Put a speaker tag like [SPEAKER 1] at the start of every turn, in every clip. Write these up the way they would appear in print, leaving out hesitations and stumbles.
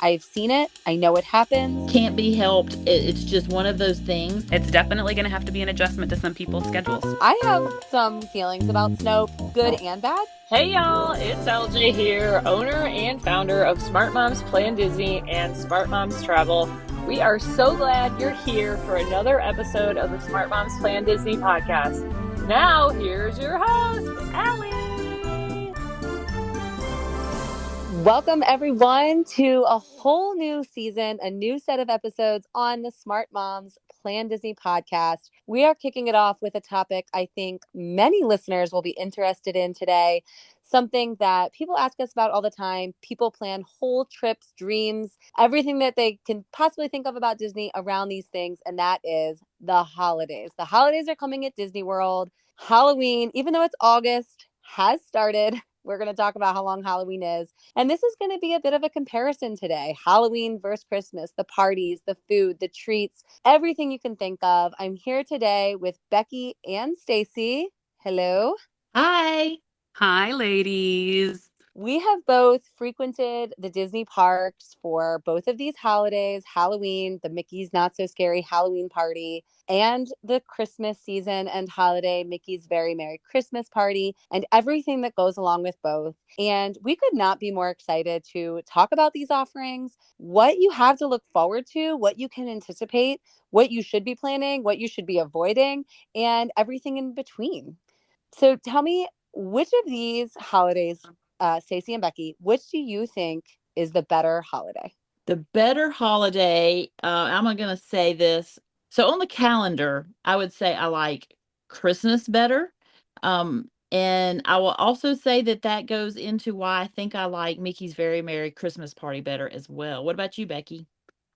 [SPEAKER 1] I've seen it. I know it happens.
[SPEAKER 2] Can't be helped. It's just one of those things.
[SPEAKER 3] It's definitely going to have to be an adjustment to some people's schedules.
[SPEAKER 1] I have some feelings about Snoke, good and bad.
[SPEAKER 4] Hey y'all, it's LJ here, owner and founder of Smart Moms Plan Disney and Smart Moms Travel. We are so glad you're here for another episode of the Smart Moms Plan Disney podcast. Now, here's your host, Allie.
[SPEAKER 1] Welcome, everyone, to a whole new season, a new set of episodes on the Smart Moms Plan Disney podcast. We are kicking it off with a topic I think many listeners will be interested in today, something that people ask us about all the time. People plan whole trips, dreams, everything that they can possibly think of about Disney around these things, and that is the holidays. The holidays are coming at Disney World. Halloween, even though it's August, has started. We're going to talk about how long Halloween is. And this is going to be a bit of a comparison today. Halloween versus Christmas, the parties, the food, the treats, everything you can think of. I'm here today with Becki and Stacy. Hello.
[SPEAKER 2] Hi.
[SPEAKER 3] Hi, ladies.
[SPEAKER 1] We have both frequented the Disney parks for both of these holidays, Halloween, the Mickey's Not So Scary Halloween Party, and the Christmas season and holiday, Mickey's Very Merry Christmas Party, and everything that goes along with both. And we could not be more excited to talk about these offerings, what you have to look forward to, what you can anticipate, what you should be planning, what you should be avoiding, and everything in between. So tell me, which of these holidays, Stacy and Becki, which do you think is the better holiday?
[SPEAKER 2] The better holiday, I'm going to say this. So on the calendar, I would say I like Christmas better. And I will also say that goes into why I think I like Mickey's Very Merry Christmas Party better as well. What about you, Becki?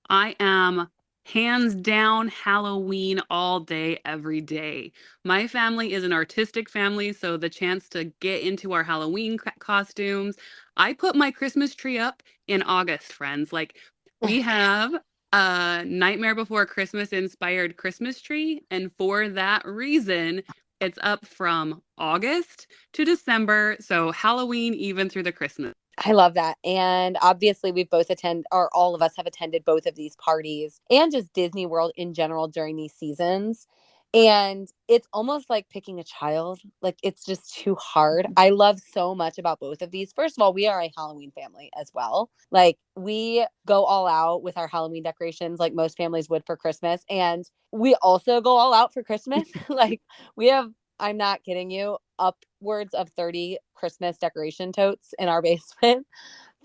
[SPEAKER 3] I am hands down Halloween all day, every day. My family is an artistic family, so the chance to get into our Halloween costumes. I put my Christmas tree up in August, friends. Like, we have a Nightmare Before Christmas inspired Christmas tree, and for that reason, it's up from August to December, so Halloween even through the Christmas.
[SPEAKER 1] I love that. And obviously we've both or all of us have attended both of these parties and just Disney World in general during these seasons. And it's almost like picking a child. Like, it's just too hard. I love so much about both of these. First of all, we are a Halloween family as well. Like, we go all out with our Halloween decorations like most families would for Christmas. And we also go all out for Christmas. Like, we have, I'm not kidding you, upwards of 30 Christmas decoration totes in our basement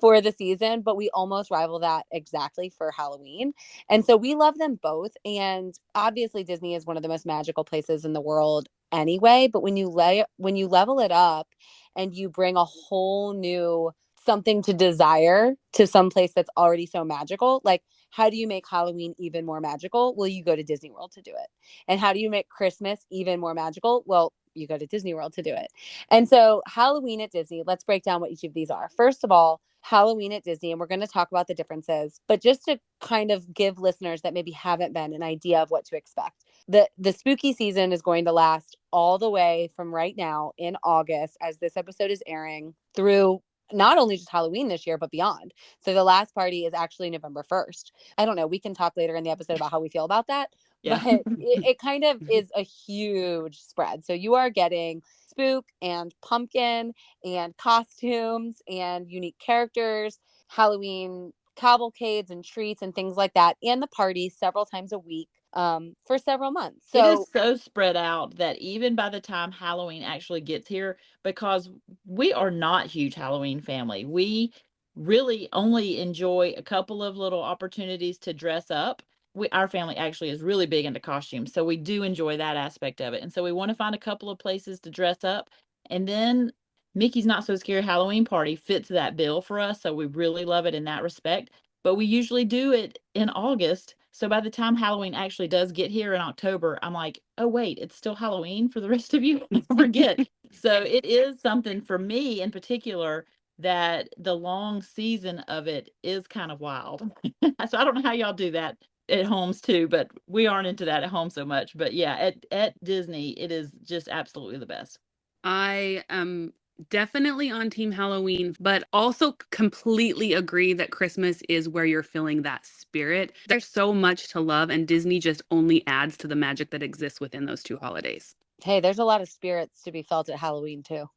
[SPEAKER 1] for the season, but we almost rival that exactly for Halloween. And so we love them both. And obviously Disney is one of the most magical places in the world anyway, but when you level it up and you bring a whole new something to desire to some place that's already so magical, like, how do you make Halloween even more magical? Well, you go to Disney World to do it. And how do you make Christmas even more magical? Well, you go to Disney World to do it. And so Halloween at Disney, let's break down what each of these are. First of all, Halloween at Disney, and we're going to talk about the differences, but just to kind of give listeners that maybe haven't been an idea of what to expect. The spooky season is going to last all the way from right now in August, as this episode is airing, through not only just Halloween this year, but beyond. So the last party is actually November 1st. I don't know. We can talk later in the episode about how we feel about that.
[SPEAKER 2] Yeah.
[SPEAKER 1] But it kind of is a huge spread. So you are getting spook and pumpkin and costumes and unique characters, Halloween cavalcades and treats and things like that, and the parties several times a week for several months.
[SPEAKER 2] It
[SPEAKER 1] So
[SPEAKER 2] is so spread out that even by the time Halloween actually gets here, because we are not huge Halloween family, we really only enjoy a couple of little opportunities to dress up. Our family actually is really big into costumes, so we do enjoy that aspect of it. And so we want to find a couple of places to dress up. And then Mickey's Not So Scary Halloween Party fits that bill for us, so we really love it in that respect. But we usually do it in August. So by the time Halloween actually does get here in October, I'm like, oh, wait, it's still Halloween for the rest of you? I forget. So it is something for me in particular that the long season of it is kind of wild. So I don't know how y'all do that at homes too, but we aren't into that at home so much. But yeah, at Disney, it is just absolutely the best.
[SPEAKER 3] I am Definitely on Team Halloween, but also completely agree that Christmas is where you're feeling that spirit. There's so much to love, and Disney just only adds to the magic that exists within those two holidays.
[SPEAKER 1] Hey, there's a lot of spirits to be felt at Halloween too.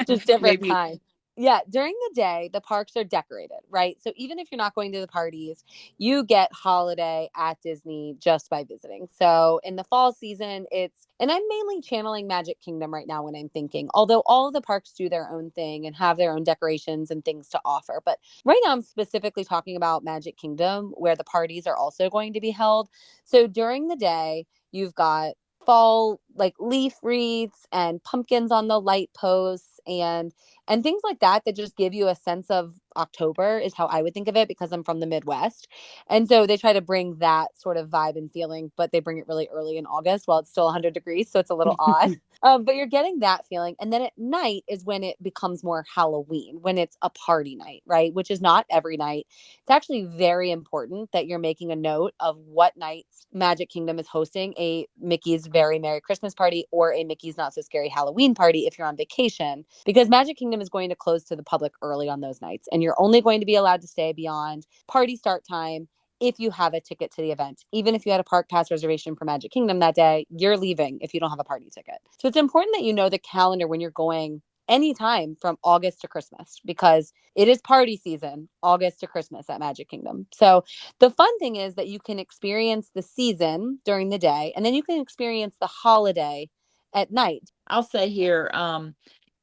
[SPEAKER 1] Just different
[SPEAKER 3] Maybe.
[SPEAKER 1] kinds. Yeah, during the day, the parks are decorated, right? So even if you're not going to the parties, you get holiday at Disney just by visiting. So in the fall season, and I'm mainly channeling Magic Kingdom right now when I'm thinking, although all of the parks do their own thing and have their own decorations and things to offer. But right now, I'm specifically talking about Magic Kingdom, where the parties are also going to be held. So during the day, you've got fall like leaf wreaths and pumpkins on the light posts and things like that that just give you a sense of October is how I would think of it because I'm from the Midwest. And so they try to bring that sort of vibe and feeling, but they bring it really early in August while it's still 100 degrees. So it's a little odd. But you're getting that feeling. And then at night is when it becomes more Halloween, when it's a party night, right? Which is not every night. It's actually very important that you're making a note of what nights Magic Kingdom is hosting a Mickey's Very Merry Christmas Party or a Mickey's Not So Scary Halloween Party if you're on vacation, because Magic Kingdom is going to close to the public early on those nights. And you're only going to be allowed to stay beyond party start time if you have a ticket to the event. Even if you had a park pass reservation for Magic Kingdom that day, you're leaving if you don't have a party ticket. So it's important that you know the calendar when you're going anytime from August to Christmas because it is party season, August to Christmas at Magic Kingdom. So the fun thing is that you can experience the season during the day and then you can experience the holiday at night.
[SPEAKER 2] I'll say here,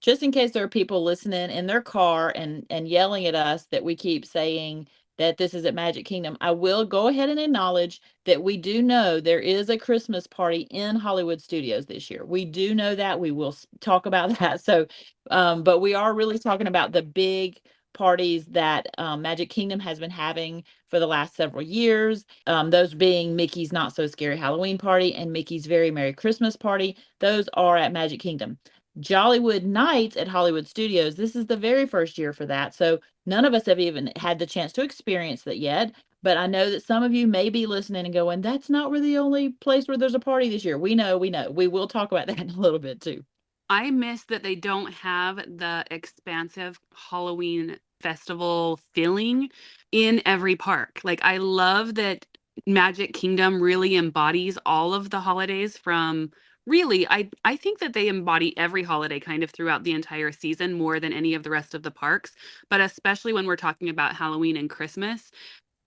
[SPEAKER 2] just in case there are people listening in their car and yelling at us that we keep saying that this is at Magic Kingdom, I will go ahead and acknowledge that we do know there is a Christmas party in Hollywood Studios this year. We do know that. We will talk about that. So, but we are really talking about the big parties that Magic Kingdom has been having for the last several years. Those being Mickey's Not So Scary Halloween Party and Mickey's Very Merry Christmas Party. Those are at Magic Kingdom. Jollywood Nights at Hollywood Studios, this is the very first year for that. So none of us have even had the chance to experience that yet. But I know that some of you may be listening and going, that's not really the only place where there's a party this year. We know, we know. We will talk about that in a little bit too.
[SPEAKER 3] I miss that they don't have the expansive Halloween festival feeling in every park. Like, I love that Magic Kingdom really embodies all of the holidays from really, I think that they embody every holiday kind of throughout the entire season more than any of the rest of the parks. But especially when we're talking about Halloween and Christmas,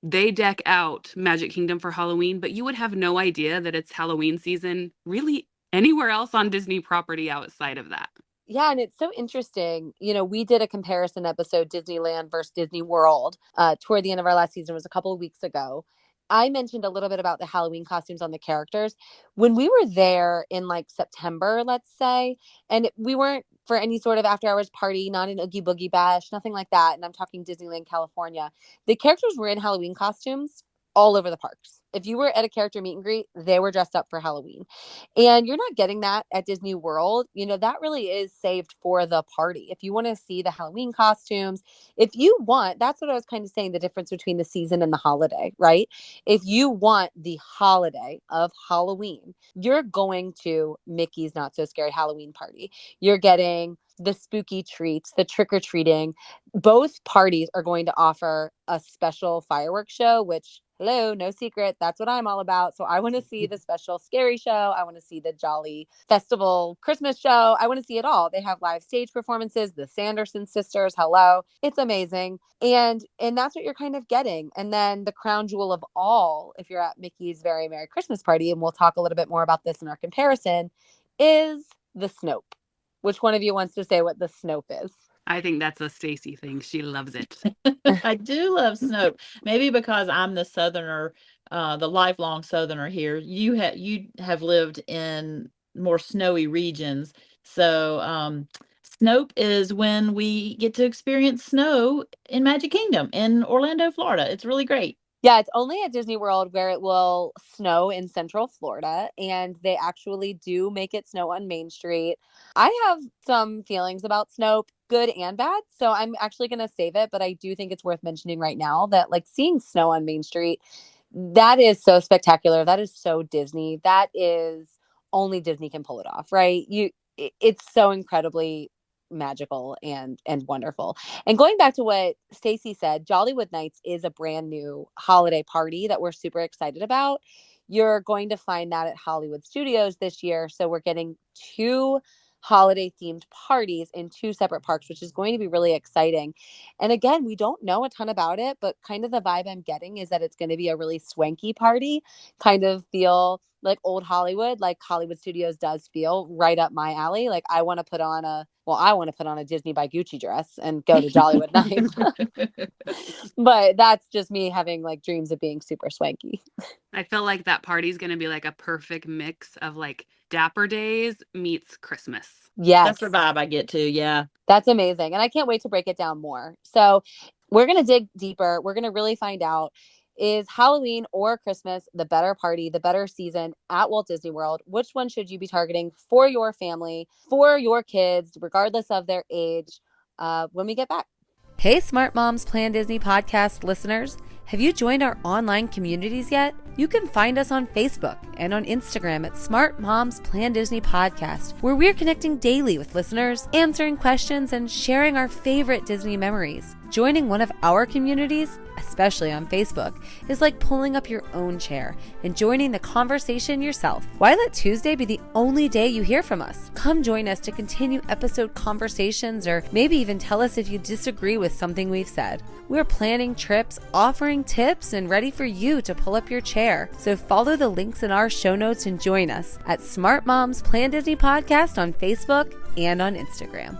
[SPEAKER 3] they deck out Magic Kingdom for Halloween, but you would have no idea that it's Halloween season really anywhere else on Disney property outside of that.
[SPEAKER 1] Yeah, and it's so interesting. You know, we did a comparison episode, Disneyland versus Disney World, toward the end of our last season. It was a couple of weeks ago. I mentioned a little bit about the Halloween costumes on the characters. When we were there in like September, let's say, and we weren't for any sort of after hours party, not an Oogie Boogie Bash, nothing like that. And I'm talking Disneyland, California. The characters were in Halloween costumes all over the parks. If you were at a character meet and greet, they were dressed up for Halloween. And you're not getting that at Disney World. You know, that really is saved for the party. If you want to see the Halloween costumes, if you want, that's what I was kind of saying, the difference between the season and the holiday, right? If you want the holiday of Halloween, you're going to Mickey's Not So Scary Halloween Party. You're getting the spooky treats, the trick or treating. Both parties are going to offer a special fireworks show, which, hello, no secret, that's what I'm all about. So I want to see the special scary show. I want to see the jolly festival Christmas show. I want to see it all. They have live stage performances, the Sanderson sisters, hello. It's amazing. And that's what you're kind of getting. And then the crown jewel of all, if you're at Mickey's Very Merry Christmas Party, and we'll talk a little bit more about this in our comparison, is the Snope. Which one of you wants to say what the Snope is?
[SPEAKER 3] I think that's a Stacy thing. She loves it.
[SPEAKER 2] I do love Snope. Maybe because I'm the southerner, the lifelong southerner here. You have lived in more snowy regions. So Snope is when we get to experience snow in Magic Kingdom in Orlando, Florida. It's really great.
[SPEAKER 1] Yeah, it's only at Disney World where it will snow in Central Florida, and they actually do make it snow on Main Street. I have some feelings about Snope, good and bad, so I'm actually going to save it, but I do think it's worth mentioning right now that like seeing snow on Main Street, that is so spectacular. That is so Disney. That is only Disney can pull it off, right? It's so incredibly magical and wonderful. And going back to what Stacy said, Jollywood Nights is a brand new holiday party that we're super excited about. You're going to find that at Hollywood Studios this year. So we're getting 2 holiday themed parties in 2 separate parks, which is going to be really exciting. And again, we don't know a ton about it, but kind of the vibe I'm getting is that it's going to be a really swanky party, kind of feel like old Hollywood, like Hollywood Studios does feel, right up my alley. Like I want to put on a Disney by Gucci dress and go to Jollywood Nights. But that's just me having like dreams of being super swanky.
[SPEAKER 3] I feel like that party's going to be like a perfect mix of like Dapper Days meets Christmas.
[SPEAKER 1] Yes.
[SPEAKER 2] That's the vibe I get to. Yeah.
[SPEAKER 1] That's amazing. And I can't wait to break it down more. So we're going to dig deeper. We're going to really find out, is Halloween or Christmas the better party, the better season at Walt Disney World? Which one should you be targeting for your family, for your kids, regardless of their age, when we get back? Hey, Smart Moms Plan Disney podcast listeners. Have you joined our online communities yet? You can find us on Facebook and on Instagram at Smart Moms Plan Disney Podcast, where we're connecting daily with listeners, answering questions, and sharing our favorite Disney memories. Joining one of our communities, especially on Facebook, is like pulling up your own chair and joining the conversation yourself. Why let Tuesday be the only day you hear from us? Come join us to continue episode conversations, or maybe even tell us if you disagree with something we've said. We're planning trips, offering tips, and ready for you to pull up your chair. So follow the links in our show notes and join us at Smart Moms Plan Disney Podcast on Facebook and on Instagram.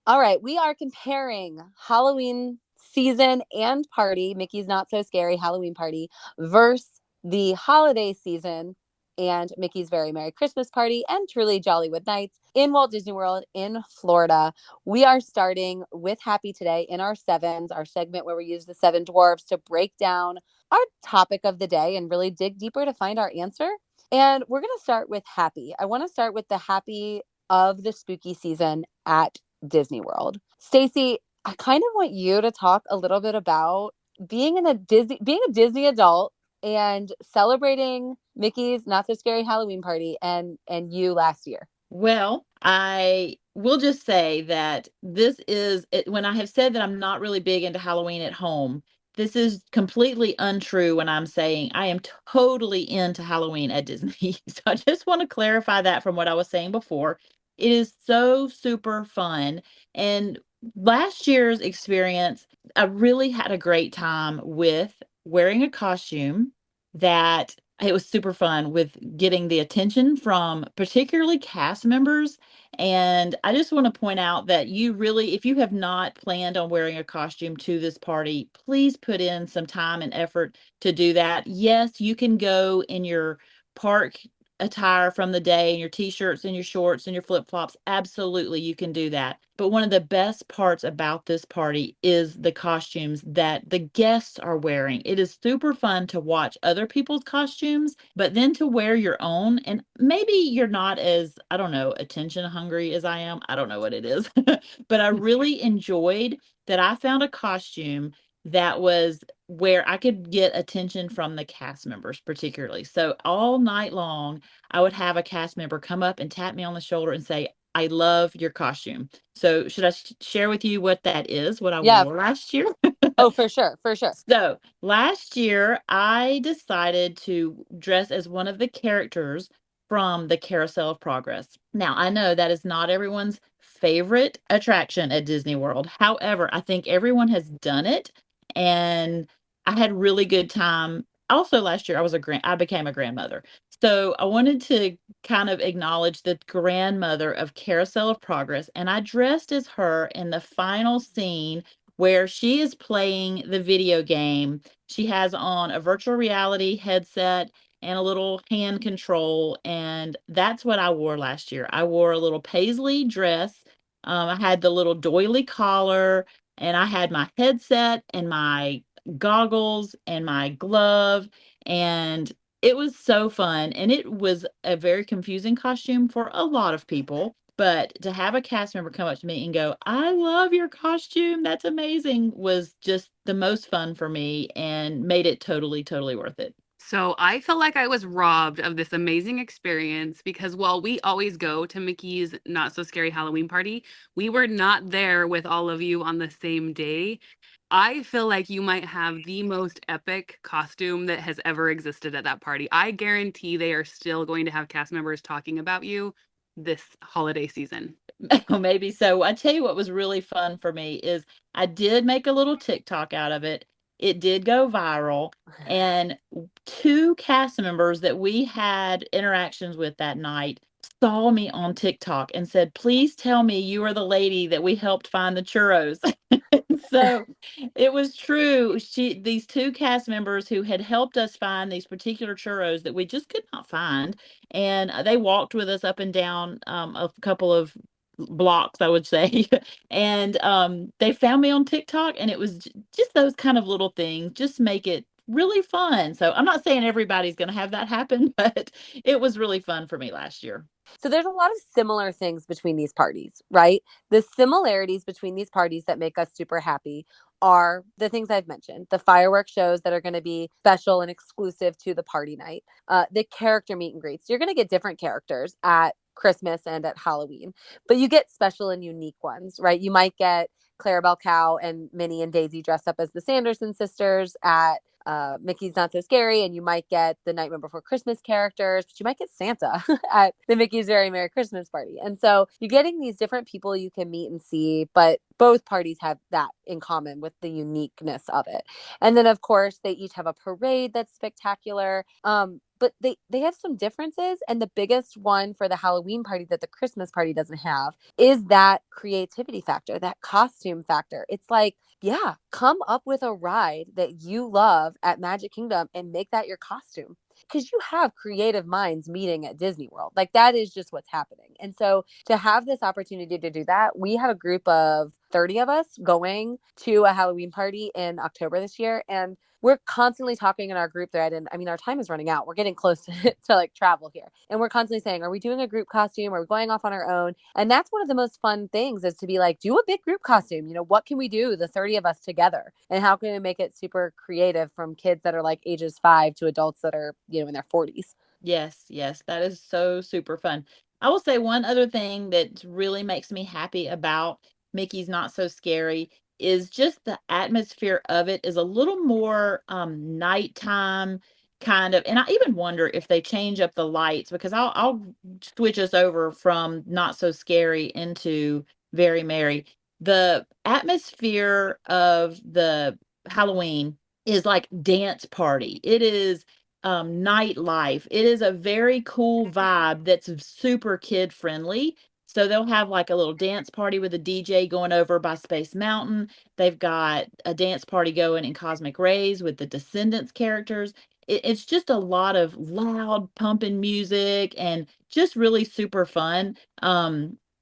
[SPEAKER 1] All right, we are comparing Halloween season and party, Mickey's Not So Scary Halloween Party, versus the holiday season and Mickey's Very Merry Christmas Party and truly Jollywood Nights in Walt Disney World in Florida. We are starting with Happy today in our sevens, our segment where we use the 7 dwarfs to break down our topic of the day and really dig deeper to find our answer. And we're going to start with Happy. I want to start with the Happy of the spooky season at Disney World. Stacy, I kind of want you to talk a little bit about being a Disney adult and celebrating Mickey's Not So Scary Halloween Party and you last year.
[SPEAKER 2] Well, I will just say that when I have said that I'm not really big into Halloween at home, this is completely untrue when I'm saying I am totally into Halloween at Disney. So I just want to clarify that from what I was saying before. It is so super fun. And last year's experience, I really had a great time with wearing a costume that it was super fun with getting the attention from particularly cast members. And I just want to point out that if you have not planned on wearing a costume to this party, please put in some time and effort to do that. Yes, you can go in your park attire from the day and your t-shirts and your shorts and your flip-flops. Absolutely, you can do that. But one of the best parts about this party is the costumes that the guests are wearing. It is super fun to watch other people's costumes, but then to wear your own. And maybe you're not as, I don't know, attention hungry as I am. I don't know what it is. But I really enjoyed that I found a costume that was where I could get attention from the cast members particularly. So all night long, I would have a cast member come up and tap me on the shoulder and say, I love your costume. So should I share with you what that is, what I wore last year?
[SPEAKER 1] Oh, for sure. For sure.
[SPEAKER 2] So last year, I decided to dress as one of the characters from the Carousel of Progress. Now, I know that is not everyone's favorite attraction at Disney World. However, I think everyone has done it, and I had really good time. Also, last year I became a grandmother. So I wanted to kind of acknowledge the grandmother of Carousel of Progress, and I dressed as her in the final scene where she is playing the video game. She has on a virtual reality headset and a little hand control, and that's what I wore last year. I wore a little paisley dress. I had the little doily collar, and I had my headset and my goggles and my glove, and it was so fun. And it was a very confusing costume for a lot of people. But to have a cast member come up to me and go, I love your costume, that's amazing, was just the most fun for me and made it totally, totally worth it.
[SPEAKER 3] So I felt like I was robbed of this amazing experience because while we always go to Mickey's Not So Scary Halloween Party, we were not there with all of you on the same day. I feel like you might have the most epic costume that has ever existed at that party. I guarantee they are still going to have cast members talking about you this holiday season.
[SPEAKER 2] Maybe so. I tell you what was really fun for me is I did make a little TikTok out of it. It did go viral, and two cast members that we had interactions with that night saw me on TikTok and said, "Please tell me you are the lady that we helped find the churros." So it was true. These two cast members who had helped us find these particular churros that we just could not find, and they walked with us up and down a couple of blocks, I would say. And they found me on TikTok, and it was just those kind of little things just make it really fun. So I'm not saying everybody's going to have that happen, but it was really fun for me last year.
[SPEAKER 1] So there's a lot of similar things between these parties, right? The similarities between these parties that make us super happy are the things I've mentioned, the fireworks shows that are going to be special and exclusive to the party night, the character meet and greets. You're going to get different characters at Christmas and at Halloween, but you get special and unique ones, right? You might get Clarabelle Cow and Minnie and Daisy dressed up as the Sanderson sisters at Mickey's Not So Scary, and you might get the Nightmare Before Christmas characters, but you might get Santa at the Mickey's Very Merry Christmas Party. And so you're getting these different people you can meet and see, but both parties have that in common with the uniqueness of it. And then, of course, they each have a parade that's spectacular. But they have some differences. And the biggest one for the Halloween party that the Christmas party doesn't have is that creativity factor, that costume factor. It's like, yeah, come up with a ride that you love at Magic Kingdom and make that your costume. Because you have creative minds meeting at Disney World. Like that is just what's happening. And so to have this opportunity to do that, we have a group of 30 of us going to a Halloween party in October this year. And we're constantly talking in our group thread. And I mean, our time is running out. We're getting close to like travel here. And we're constantly saying, are we doing a group costume? Are we going off on our own? And that's one of the most fun things is to be like, do a big group costume. You know, what can we do, the 30 of us together? And how can we make it super creative from kids that are like ages 5 to adults that are, you know, in their 40s?
[SPEAKER 2] Yes, yes, that is so super fun. I will say one other thing that really makes me happy about Mickey's Not So Scary is just the atmosphere of it is a little more nighttime kind of, and I even wonder if they change up the lights because I'll switch us over from Not So Scary into Very Merry. The atmosphere of the Halloween is like dance party. It is nightlife. It is a very cool vibe that's super kid friendly. So they'll have like a little dance party with a DJ going over by Space Mountain. They've got a dance party going in Cosmic Rays with the Descendants characters. It's just a lot of loud pumping music and just really super fun.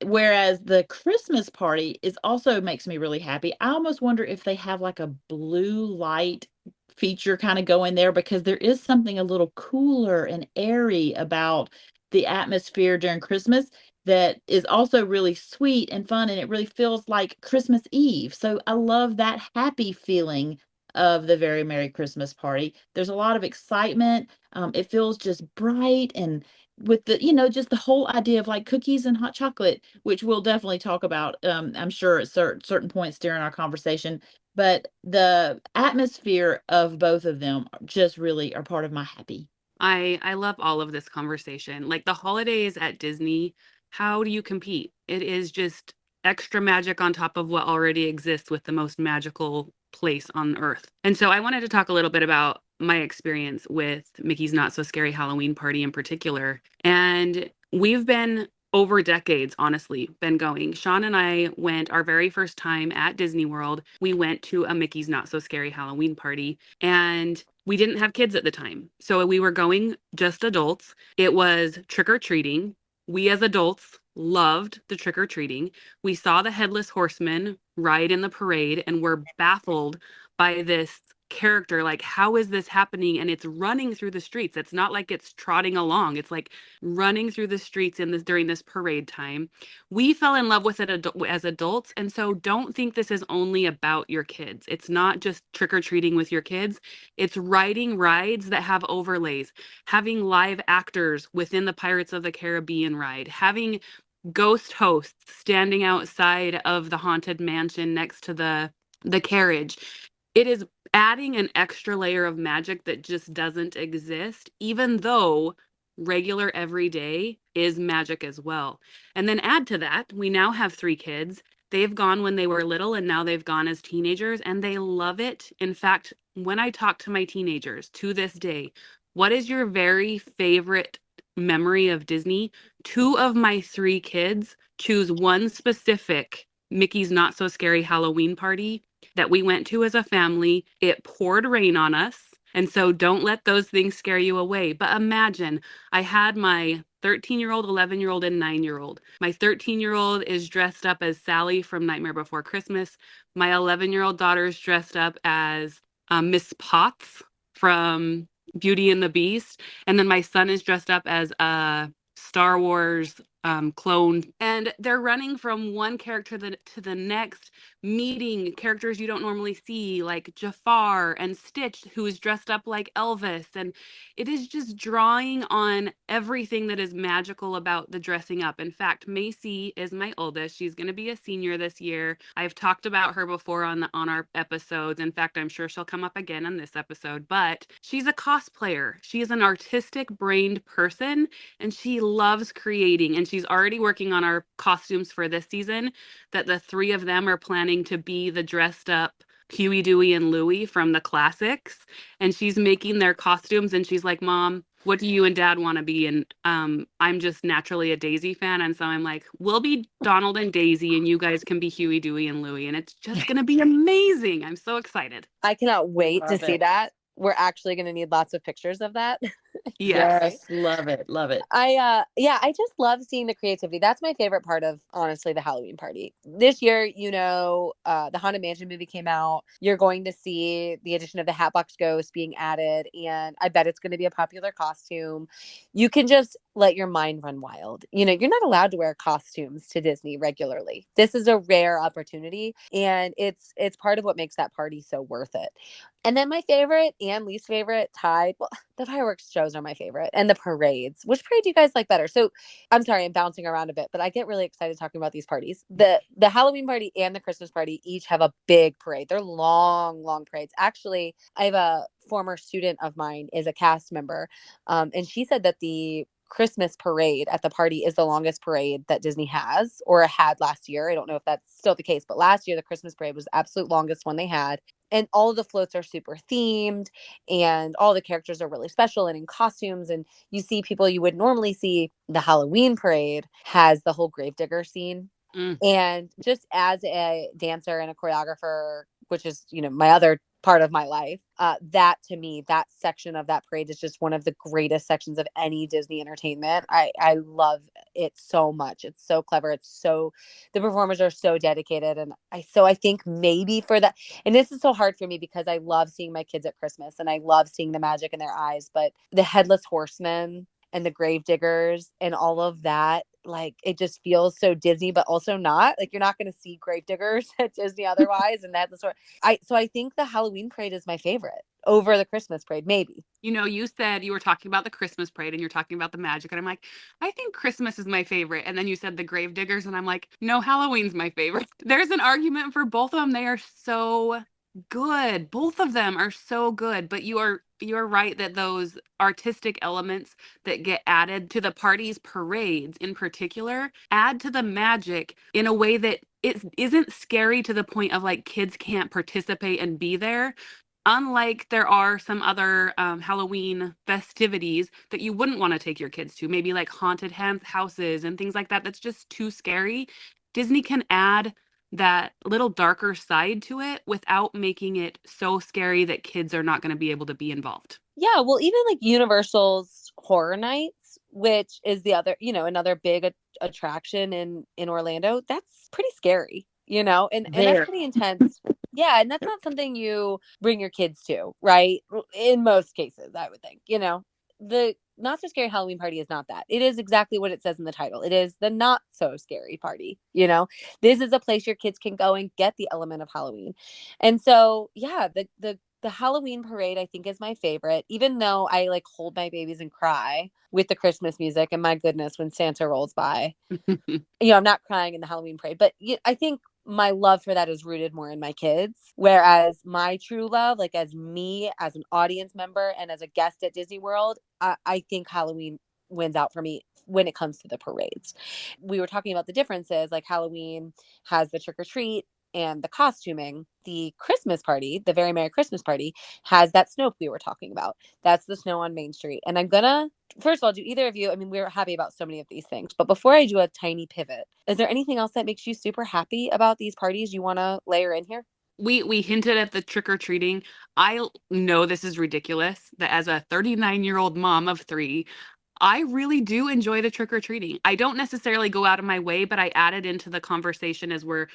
[SPEAKER 2] Whereas the Christmas party is also makes me really happy. I almost wonder if they have like a blue light feature kind of going there because there is something a little cooler and airy about the atmosphere during Christmas that is also really sweet and fun, and it really feels like Christmas Eve. So I love that happy feeling of the Very Merry Christmas Party. There's a lot of excitement. It feels just bright and with the, you know, just the whole idea of like cookies and hot chocolate, which we'll definitely talk about, I'm sure at certain points during our conversation. But the atmosphere of both of them just really are part of my happy.
[SPEAKER 3] I love all of this conversation. Like the holidays at Disney, how do you compete? It is just extra magic on top of what already exists with the most magical place on earth. And so I wanted to talk a little bit about my experience with Mickey's Not So Scary Halloween Party in particular. And we've been over decades, honestly, been going. Sean and I went our very first time at Disney World. We went to a Mickey's Not So Scary Halloween party, and we didn't have kids at the time. So we were going just adults. It was trick or treating. We as adults loved the trick or treating. We saw the headless horseman ride in the parade and were baffled by this character, like, how is this happening? And it's running through the streets. It's not like it's trotting along. It's like running through the streets during this parade time. We fell in love with it as adults. And so don't think this is only about your kids. It's not just trick-or-treating with your kids. It's riding rides that have overlays, having live actors within the Pirates of the Caribbean ride, having ghost hosts standing outside of the haunted mansion next to the carriage. It is adding an extra layer of magic that just doesn't exist, even though regular everyday is magic as well. And then add to that, we now have 3 kids. They've gone when they were little, and now they've gone as teenagers, and they love it. In fact, when I talk to my teenagers to this day, what is your very favorite memory of Disney? 2 of my 3 kids choose one specific Mickey's Not So Scary Halloween party that we went to as a family. It poured rain on us. And so don't let those things scare you away. But imagine I had my 13-year-old, 11-year-old, and 9-year-old. My 13-year-old is dressed up as Sally from Nightmare Before Christmas. My 11-year-old daughter is dressed up as Miss Potts from Beauty and the Beast. And then my son is dressed up as a Star Wars clone. And they're running from one character to the next, meeting characters you don't normally see, like Jafar and Stitch, who is dressed up like Elvis. And it is just drawing on everything that is magical about the dressing up. In fact, Macy is my oldest. She's going to be a senior this year. I've talked about her before on our episodes. In fact, I'm sure she'll come up again on this episode. But she's a cosplayer. She is an artistic brained person, and she loves creating. And she's already working on our costumes for this season, that the 3 of them are planning to be the dressed up Huey, Dewey, and Louie from the classics. And she's making their costumes, and she's like, Mom, what do you and Dad want to be? And I'm just naturally a Daisy fan. And so I'm like, we'll be Donald and Daisy, and you guys can be Huey, Dewey, and Louie. And it's just going to be amazing. I'm so excited.
[SPEAKER 1] I cannot wait to
[SPEAKER 2] Love
[SPEAKER 1] see
[SPEAKER 2] it.
[SPEAKER 1] that. We're actually going to need lots of pictures of that.
[SPEAKER 2] Yes, love it, love it.
[SPEAKER 1] I just love seeing the creativity. That's my favorite part of, honestly, the Halloween party. This year, the Haunted Mansion movie came out. You're going to see the addition of the Hatbox Ghost being added, and I bet it's going to be a popular costume. You can just let your mind run wild. You're not allowed to wear costumes to Disney regularly. This is a rare opportunity, and it's part of what makes that party so worth it. And then my favorite and least favorite tied. Well, the fireworks shows are my favorite, and the parades. Which parade do you guys like better? So I'm sorry, I'm bouncing around a bit, but I get really excited talking about these parties. The Halloween party and the Christmas party each have a big parade. They're long, long parades. Actually, I have a former student of mine is a cast member, and she said that the Christmas parade at the party is the longest parade that Disney has or had last year. I don't know if that's still the case, but last year the Christmas parade was the absolute longest one they had. And all of the floats are super themed, and all the characters are really special and in costumes. And you see people you would normally see. The Halloween parade has the whole gravedigger scene. And just as a dancer and a choreographer, which is, my other part of my life, that to me, that section of that parade is just one of the greatest sections of any Disney entertainment. I love it so much. It's so clever. The performers are so dedicated. And I think maybe for that, and this is so hard for me because I love seeing my kids at Christmas and I love seeing the magic in their eyes, but the Headless Horseman and the Gravediggers and all of that, like, it just feels so Disney, but also not. Like, you're not going to see Gravediggers at Disney otherwise. And that's the sort. So I think the Halloween parade is my favorite over the Christmas parade, maybe.
[SPEAKER 3] You said you were talking about the Christmas parade and you're talking about the magic. And I'm like, I think Christmas is my favorite. And then you said the Gravediggers. And I'm like, no, Halloween's my favorite. There's an argument for both of them. They are so good. Both of them are so good. But you're right that those artistic elements that get added to the party's parades in particular add to the magic in a way that it isn't scary to the point of like kids can't participate and be there. Unlike there are some other Halloween festivities that you wouldn't want to take your kids to, maybe like haunted houses and things like that. That's just too scary. Disney can add that little darker side to it without making it so scary that kids are not going to be able to be involved.
[SPEAKER 1] Yeah, well, even like Universal's Horror Nights, which is the other, another big attraction in Orlando, that's pretty scary, and that's pretty intense. Yeah, and that's not something you bring your kids to, right? In most cases, I would think. The Not So Scary Halloween Party is not that. It is exactly what it says in the title. It is the not so scary party. This is a place your kids can go and get the element of Halloween. And so, yeah, the Halloween parade I think is my favorite, even though I like hold my babies and cry with the Christmas music. And my goodness, when Santa rolls by, I'm not crying in the Halloween parade, but I think my love for that is rooted more in my kids. Whereas my true love, like as me, as an audience member and as a guest at Disney World, I think Halloween wins out for me when it comes to the parades. We were talking about the differences, like Halloween has the trick or treat and the costuming. The Christmas party, the Very Merry Christmas Party, has that snow we were talking about. That's the snow on Main Street. And I'm gonna first of all, do either of you, I mean, we're happy about so many of these things, but before I do a tiny pivot, is there anything else that makes you super happy about these parties you want to layer in here?
[SPEAKER 3] We hinted at the trick or treating. I know this is ridiculous that as a 39-year-old mom of 3, I really do enjoy the trick or treating. I don't necessarily go out of my way, but I add it into the conversation as we're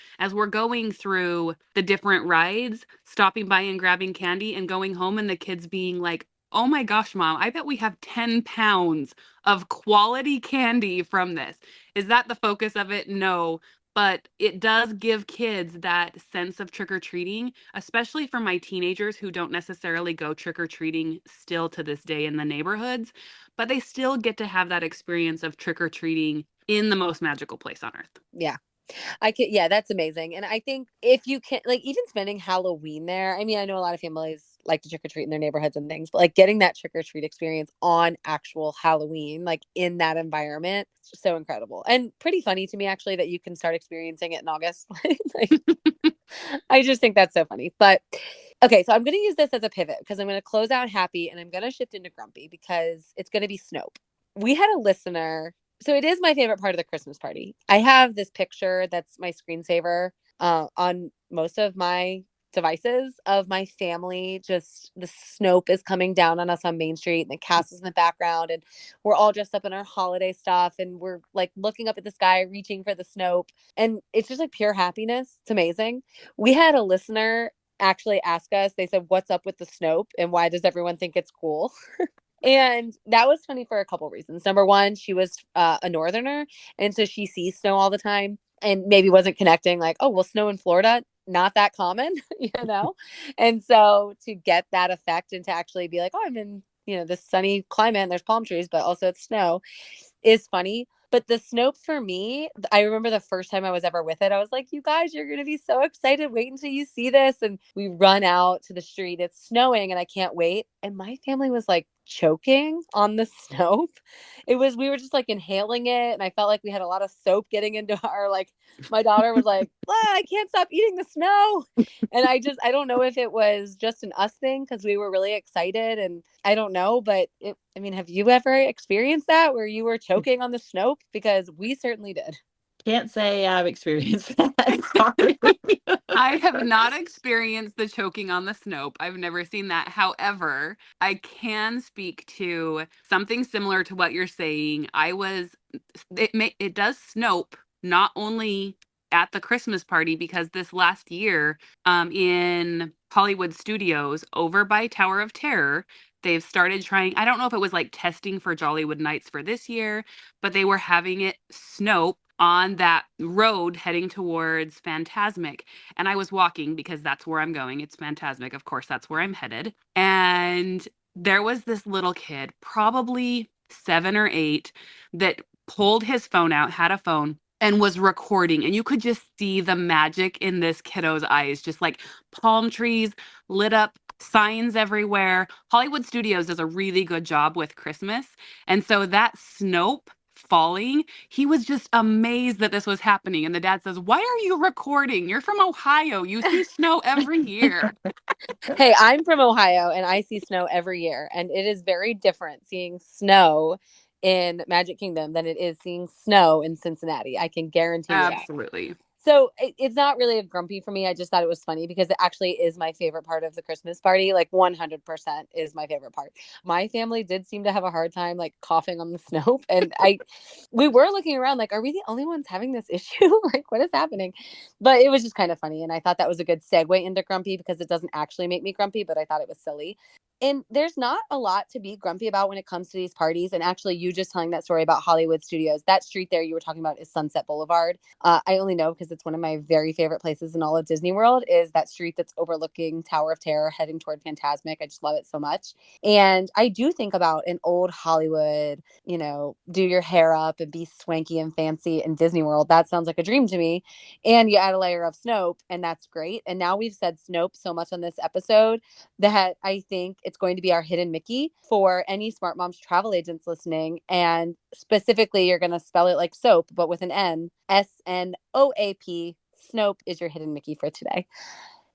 [SPEAKER 3] going through the different rides, stopping by and grabbing candy and going home and the kids being like, "Oh my gosh, mom, I bet we have 10 pounds of quality candy from this." Is that the focus of it? No. But it does give kids that sense of trick or treating, especially for my teenagers who don't necessarily go trick or treating still to this day in the neighborhoods, but they still get to have that experience of trick or treating in the most magical place on earth.
[SPEAKER 1] Yeah. Yeah, that's amazing. And I think if you can, like, even spending Halloween there, I mean, I know a lot of families like to trick or treat in their neighborhoods and things, but like getting that trick or treat experience on actual Halloween, like in that environment, so incredible. And pretty funny to me, actually, that you can start experiencing it in August. Like, I just think that's so funny. But okay, so I'm going to use this as a pivot because I'm going to close out happy and I'm going to shift into grumpy because it's going to be Snope. We had a listener. So it is my favorite part of the Christmas party. I have this picture that's my screensaver on most of my devices of my family. Just the Snope is coming down on us on Main Street and the castle's in the background. And we're all dressed up in our holiday stuff. And we're like looking up at the sky, reaching for the Snope. And it's just like pure happiness. It's amazing. We had a listener actually ask us, they said, "What's up with the Snope? And why does everyone think it's cool?" And that was funny for a couple reasons. Number one, she was a northerner, and so she sees snow all the time and maybe wasn't connecting like, oh, well, snow in Florida, not that common, And so to get that effect and to actually be like, oh, I'm in, this sunny climate and there's palm trees, but also it's snow is funny. But the Snope for me, I remember the first time I was ever with it, I was like, you guys, you're going to be so excited. Wait until you see this. And we run out to the street. It's snowing and I can't wait. And my family was like choking on the Snope. We were just like inhaling it. And I felt like we had a lot of soap getting into like, my daughter was like, I can't stop eating the snow. And I don't know if it was just an us thing because we were really excited. And I don't know, but have you ever experienced that where you were choking on the Snope? Because we certainly did.
[SPEAKER 2] Can't say I've experienced that. Sorry.
[SPEAKER 3] I have not experienced the choking on the Snope. I've never seen that. However, I can speak to something similar to what you're saying. It does Snope not only at the Christmas party, because this last year in Hollywood Studios over by Tower of Terror, they've started trying, I don't know if it was like testing for Jollywood Nights for this year, but they were having it Snope on that road heading towards Fantasmic. And I was walking because that's where I'm going. It's Fantasmic. Of course, that's where I'm headed. And there was this little kid, probably 7 or 8, that pulled his phone out, had a phone, and was recording. And you could just see the magic in this kiddo's eyes, just like palm trees lit up, signs everywhere. Hollywood Studios does a really good job with Christmas. And so that Snope falling, he was just amazed that this was happening. And the dad says, "Why are you recording? You're from Ohio. You see snow every year."
[SPEAKER 1] Hey, I'm from Ohio and I see snow every year. And it is very different seeing snow in Magic Kingdom than it is seeing snow in Cincinnati. I can guarantee you that.
[SPEAKER 3] Absolutely.
[SPEAKER 1] So it's not really a grumpy for me. I just thought it was funny because it actually is my favorite part of the Christmas party. Like 100% is my favorite part. My family did seem to have a hard time like coughing on the snow. And we were looking around like, are we the only ones having this issue? Like, what is happening? But it was just kind of funny. And I thought that was a good segue into grumpy because it doesn't actually make me grumpy, but I thought it was silly. And there's not a lot to be grumpy about when it comes to these parties. And actually, you just telling that story about Hollywood Studios, that street there you were talking about is Sunset Boulevard. I only know because it's one of my very favorite places in all of Disney World is that street that's overlooking Tower of Terror heading toward Fantasmic. I just love it so much. And I do think about an old Hollywood, do your hair up and be swanky and fancy in Disney World. That sounds like a dream to me. And you add a layer of Snope, and that's great. And now we've said Snope so much on this episode that I think it's going to be our hidden Mickey for any Smart Moms travel agents listening. And specifically, you're going to spell it like soap, but with an N, Snoap. Snope is your hidden Mickey for today.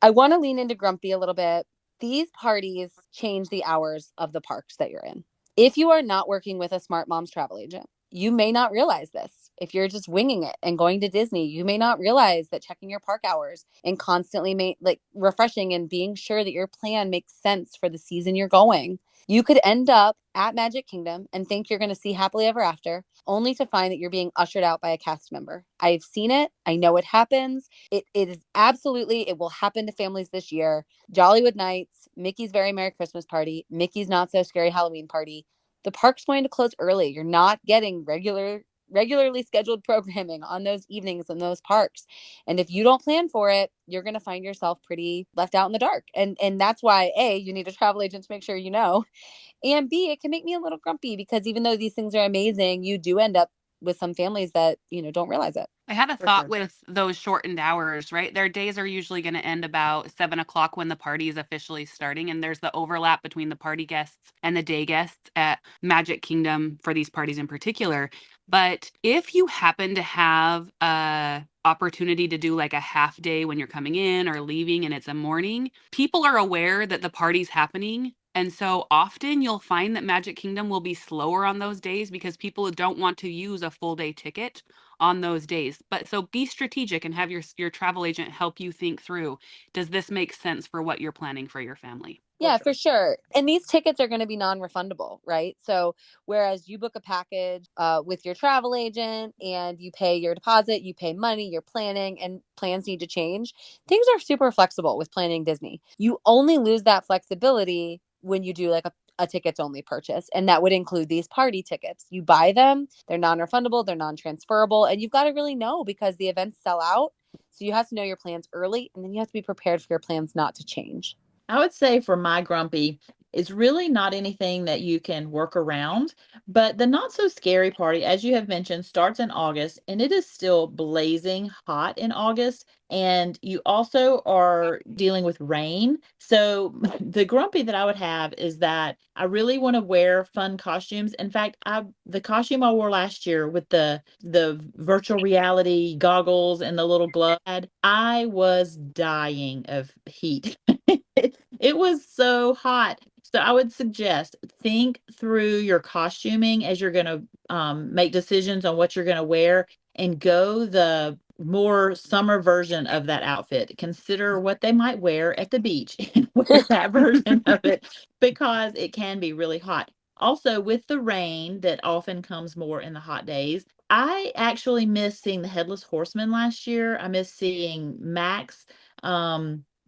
[SPEAKER 1] I want to lean into grumpy a little bit. These parties change the hours of the parks that you're in. If you are not working with a Smart Moms travel agent, you may not realize this. If you're just winging it and going to Disney, you may not realize that checking your park hours and constantly refreshing and being sure that your plan makes sense for the season you're going. You could end up at Magic Kingdom and think you're going to see Happily Ever After, only to find that you're being ushered out by a cast member. I've seen it. I know it happens. It is absolutely, it will happen to families this year. Jollywood Nights, Mickey's Very Merry Christmas Party, Mickey's Not So Scary Halloween Party. The park's going to close early. You're not getting regularly scheduled programming on those evenings in those parks. And if you don't plan for it, you're going to find yourself pretty left out in the dark. And that's why, A, you need a travel agent to make sure you know. And B, it can make me a little grumpy because even though these things are amazing, you do end up with some families that, don't realize it.
[SPEAKER 3] I had a thought with those shortened hours, right? Their days are usually going to end about 7 o'clock when the party is officially starting. And there's the overlap between the party guests and the day guests at Magic Kingdom for these parties in particular. But if you happen to have a opportunity to do like a half day when you're coming in or leaving and it's a morning, people are aware that the party's happening. And so often you'll find that Magic Kingdom will be slower on those days because people don't want to use a full day ticket on those days. But so be strategic and have your travel agent help you think through, does this make sense for what you're planning for your family?
[SPEAKER 1] Yeah, for sure. And these tickets are going to be non-refundable, right? So whereas you book a package with your travel agent and you pay your deposit, you pay money, you're planning, and plans need to change. Things are super flexible with planning Disney. You only lose that flexibility when you do like a tickets only purchase. And that would include these party tickets. You buy them, they're non-refundable, they're non-transferable, and you've got to really know because the events sell out. So you have to know your plans early, and then you have to be prepared for your plans not to change.
[SPEAKER 2] I would say for my grumpy, it's really not anything that you can work around, but the not so scary party, as you have mentioned, starts in August and it is still blazing hot in August. And you also are dealing with rain. So the grumpy that I would have is that I really want to wear fun costumes. In fact, the costume I wore last year with the virtual reality goggles and the little glove, I was dying of heat. It was so hot. So I would suggest think through your costuming as you're going to make decisions on what you're going to wear and go the more summer version of that outfit. Consider what they might wear at the beach and wear that version of it because it can be really hot. Also, with the rain that often comes more in the hot days, I actually missed seeing the Headless Horseman last year. I missed seeing Max.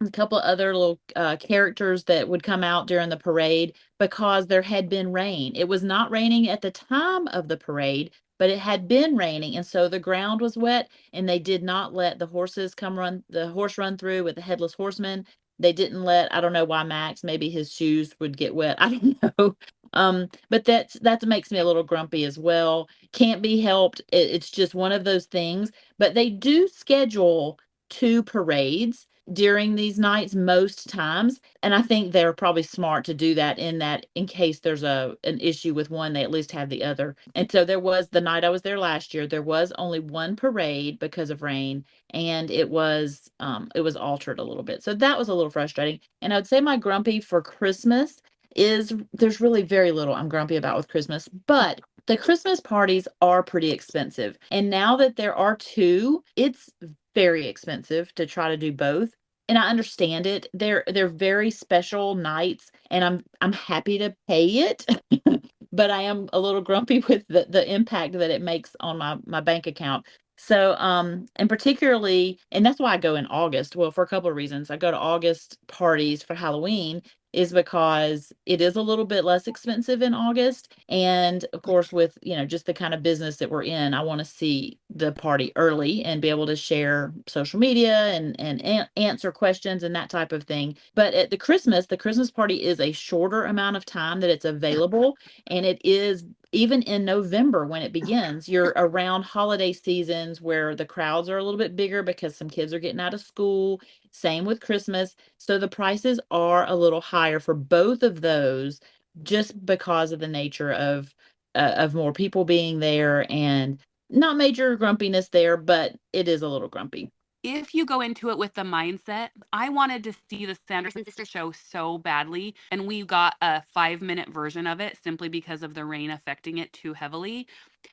[SPEAKER 2] A couple of other little characters that would come out during the parade because there had been rain. It was not raining at the time of the parade, but it had been raining. And so the ground was wet and they did not let the horse run through with the headless horseman. They didn't let, I don't know why Max, maybe his shoes would get wet. I don't know. But that makes me a little grumpy as well. Can't be helped. It's just one of those things, but they do schedule 2 parades during these nights most times. And I think they're probably smart to do that in case there's an issue with one, they at least have the other. And so there was the night I was there last year, there was only one parade because of rain and it was altered a little bit. So that was a little frustrating. And I would say my grumpy for Christmas is there's really very little I'm grumpy about with Christmas, but the Christmas parties are pretty expensive. And now that there are 2, it's very expensive to try to do both. And I understand it. They're very special nights, and I'm happy to pay it. But I am a little grumpy with the impact that it makes on my bank account. So, and particularly, and that's why I go in August. Well, for a couple of reasons. I go to August parties for Halloween is because it is a little bit less expensive in August. And of course, with, just the kind of business that we're in, I want to see the party early and be able to share social media and answer questions and that type of thing. But at the Christmas party is a shorter amount of time that it's available. And it is even in November when it begins, you're around holiday seasons where the crowds are a little bit bigger because some kids are getting out of school. Same with Christmas. So the prices are a little higher for both of those just because of the nature of more people being there, and not major grumpiness there, but it is a little grumpy.
[SPEAKER 3] If you go into it with the mindset, I wanted to see the Sanderson Sisters show so badly, and we got a 5-minute version of it simply because of the rain affecting it too heavily,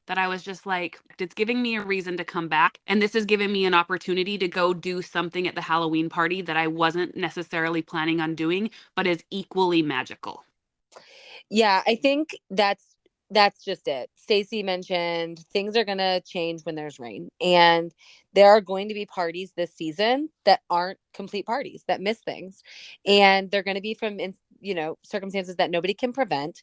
[SPEAKER 3] that I was just like, it's giving me a reason to come back. And this is giving me an opportunity to go do something at the Halloween party that I wasn't necessarily planning on doing, but is equally magical.
[SPEAKER 1] Yeah, I think that's just it. Stacy mentioned things are going to change when there's rain, and there are going to be parties this season that aren't complete parties, that miss things, and they're going to be from circumstances that nobody can prevent.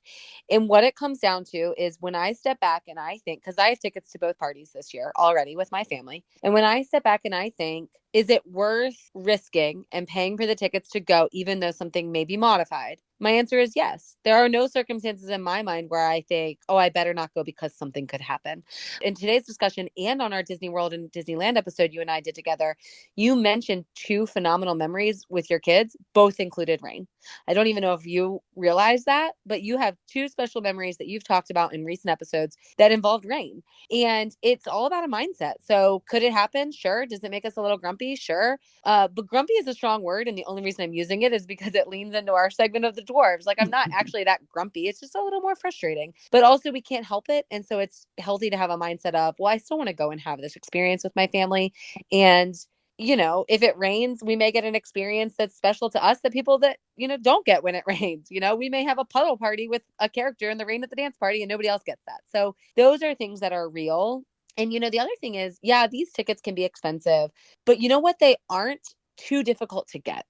[SPEAKER 1] And what it comes down to is when I step back and I think, because I have tickets to both parties this year already with my family, and when I step back and I think, is it worth risking and paying for the tickets to go, even though something may be modified? My answer is yes. There are no circumstances in my mind where I think, oh, I better not go because something could happen. In today's discussion and on our Disney World and Disneyland episode you and I did together, you mentioned 2 phenomenal memories with your kids, both included rain. I don't even know if you realize that, but you have 2 special memories that you've talked about in recent episodes that involved rain. And it's all about a mindset. So could it happen? Sure. Does it make us a little grumpy? Sure. But grumpy is a strong word. And the only reason I'm using it is because it leans into our segment of the dwarves. Like, I'm not actually that grumpy. It's just a little more frustrating, but also we can't help it. And so it's healthy to have a mindset of, well, I still want to go and have this experience with my family. And if it rains, we may get an experience that's special to us that people that, don't get when it rains. We may have a puddle party with a character in the rain at the dance party and nobody else gets that. So those are things that are real. And, the other thing is, yeah, these tickets can be expensive, but you know what? They aren't too difficult to get.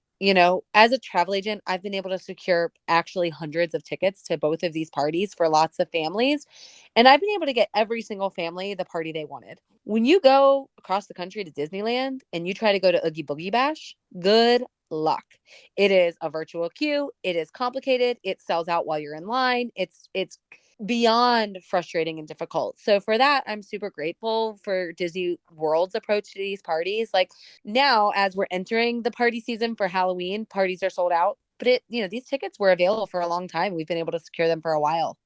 [SPEAKER 1] As a travel agent, I've been able to secure actually hundreds of tickets to both of these parties for lots of families. And I've been able to get every single family the party they wanted. When you go across the country to Disneyland and you try to go to Oogie Boogie Bash, good luck. It is a virtual queue. It is complicated. It sells out while you're in line. It's beyond frustrating and difficult. So for that, I'm super grateful for Disney World's approach to these parties. Like, now, as we're entering the party season for Halloween, parties are sold out. But these tickets were available for a long time. We've been able to secure them for a while.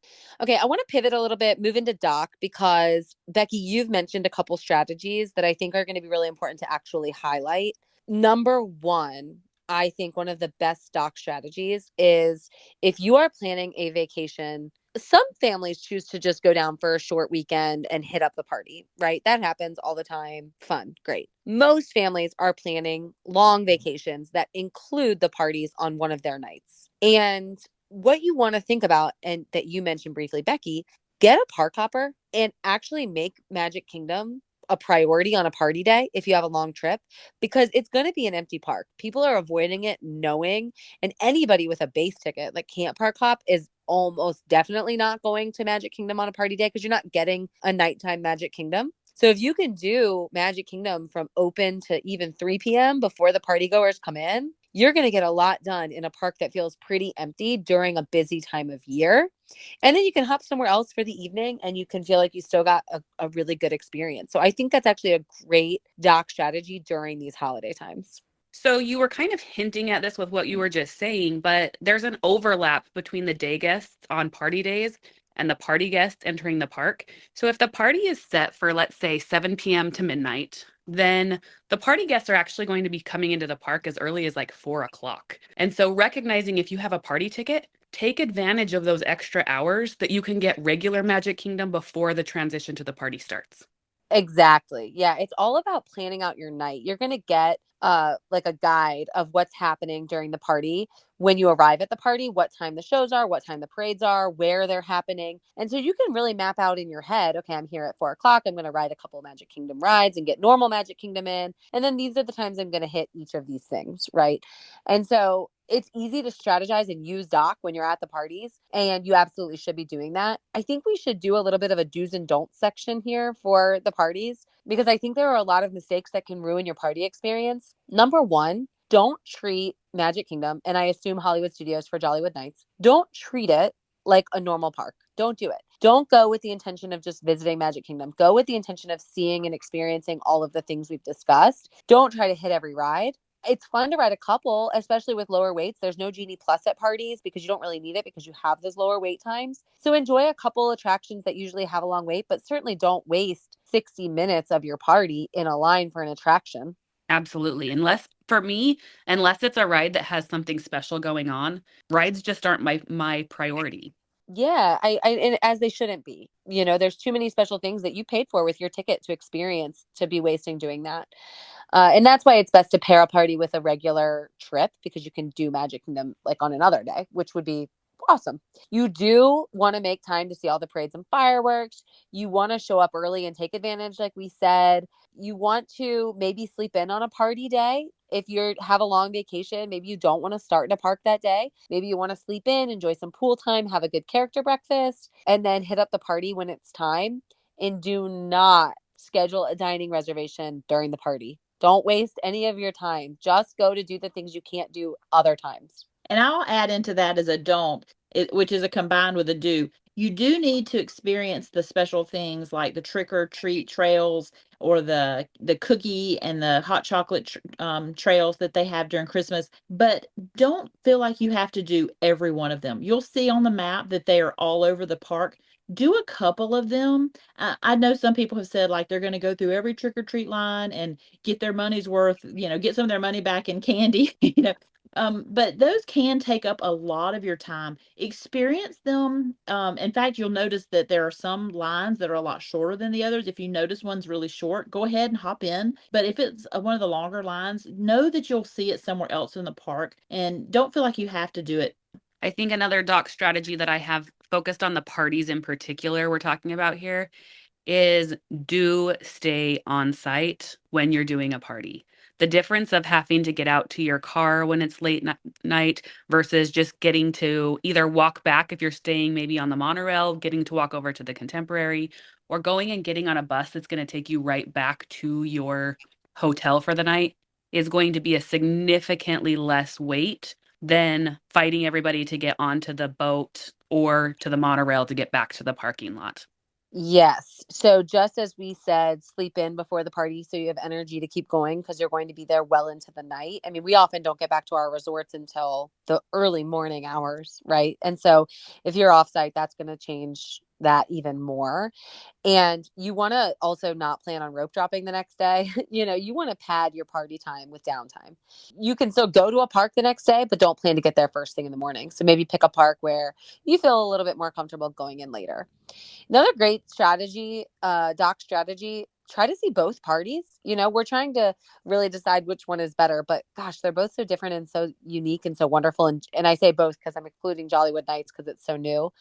[SPEAKER 1] Okay, I want to pivot a little bit, move into doc, because Becki, you've mentioned a couple strategies that I think are going to be really important to actually highlight. Number one, I think one of the best doc strategies is if you are planning a vacation. Some families choose to just go down for a short weekend and hit up the party, right? That happens all the time. Fun, great. Most families are planning long vacations that include the parties on one of their nights. And what you want to think about, and that you mentioned briefly, Becki, get a park hopper and actually make Magic Kingdom a priority on a party day if you have a long trip, because it's going to be an empty park. People are avoiding it knowing, and anybody with a base ticket that can't park hop is almost definitely not going to Magic Kingdom on a party day because you're not getting a nighttime Magic Kingdom. So if you can do Magic Kingdom from open to even 3 p.m. before the party goers come in, you're going to get a lot done in a park that feels pretty empty during a busy time of year. And then you can hop somewhere else for the evening and you can feel like you still got a really good experience. So I think that's actually a great doc strategy during these holiday times.
[SPEAKER 3] So you were kind of hinting at this with what you were just saying, but there's an overlap between the day guests on party days and the party guests entering the park. So if the party is set for, let's say, 7 p.m. to midnight, then the party guests are actually going to be coming into the park as early as like 4 o'clock. And so recognizing if you have a party ticket, take advantage of those extra hours that you can get regular Magic Kingdom before the transition to the party starts.
[SPEAKER 1] Exactly. Yeah, it's all about planning out your night. You're going to get like a guide of what's happening during the party when you arrive at the party, what time the shows are, what time the parades are, where they're happening. And so you can really map out in your head, okay, I'm here at 4 o'clock. I'm going to ride a couple Magic Kingdom rides and get normal Magic Kingdom in. And then these are the times I'm going to hit each of these things, right? And so it's easy to strategize and use Doc when you're at the parties, and you absolutely should be doing that. I think we should do a little bit of a do's and don'ts section here for the parties, because I think there are a lot of mistakes that can ruin your party experience. Number one, don't treat Magic Kingdom, and I assume Hollywood Studios for Jollywood Nights, don't treat it like a normal park. Don't do it. Don't go with the intention of just visiting Magic Kingdom. Go with the intention of seeing and experiencing all of the things we've discussed. Don't try to hit every ride. It's fun to ride a couple, especially with lower weights. There's no Genie Plus at parties because you don't really need it because you have those lower wait times. So enjoy a couple attractions that usually have a long wait, but certainly don't waste 60 minutes of your party in a line for an attraction.
[SPEAKER 3] Absolutely. For me, unless it's a ride that has something special going on, rides just aren't my priority.
[SPEAKER 1] Yeah, and as they shouldn't be. You know, there's too many special things that you paid for with your ticket to experience to be wasting doing that. And that's why it's best to pair a party with a regular trip, because you can do Magic Kingdom like on another day, which would be awesome. You do want to make time to see all the parades and fireworks. You want to show up early and take advantage, like we said. You want to maybe sleep in on a party day. If you have a long vacation, maybe you don't want to start in a park that day. Maybe you want to sleep in, enjoy some pool time, have a good character breakfast, and then hit up the party when it's time. And do not schedule a dining reservation during the party. Don't waste any of your time. Just go to do the things you can't do other times.
[SPEAKER 2] And I'll add into that as a don't, which is a combined with a do. You do need to experience the special things like the trick or treat trails, or the cookie and the hot chocolate trails that they have during Christmas. But don't feel like you have to do every one of them. You'll see on the map that they are all over the park. Do a couple of them. I know some people have said like they're going to go through every trick or treat line and get their money's worth, get some of their money back in candy. But those can take up a lot of your time. Experience them. In fact, you'll notice that there are some lines that are a lot shorter than the others. If you notice one's really short, go ahead and hop in. But if it's one of the longer lines, know that you'll see it somewhere else in the park, and don't feel like you have to do it.
[SPEAKER 3] I think another doc strategy that I have focused on the parties in particular we're talking about here is do stay on site when you're doing a party. The difference of having to get out to your car when it's late night versus just getting to either walk back if you're staying maybe on the monorail, getting to walk over to the Contemporary, or going and getting on a bus that's going to take you right back to your hotel for the night is going to be a significantly less wait than fighting everybody to get onto the boat or to the monorail to get back to the parking lot.
[SPEAKER 1] Yes. So just as we said, sleep in before the party so you have energy to keep going because you're going to be there well into the night. I mean, we often don't get back to our resorts until the early morning hours, right? And so if you're offsite, that's going to change that even more. And you want to also not plan on rope dropping the next day. You want to pad your party time with downtime. You can still go to a park the next day, but don't plan to get there first thing in the morning. So maybe pick a park where you feel a little bit more comfortable going in later. Another great strategy, doc strategy, try to see both parties. We're trying to really decide which one is better, but gosh, they're both so different and so unique and so wonderful. And I say both because I'm including Jollywood Nights because it's so new.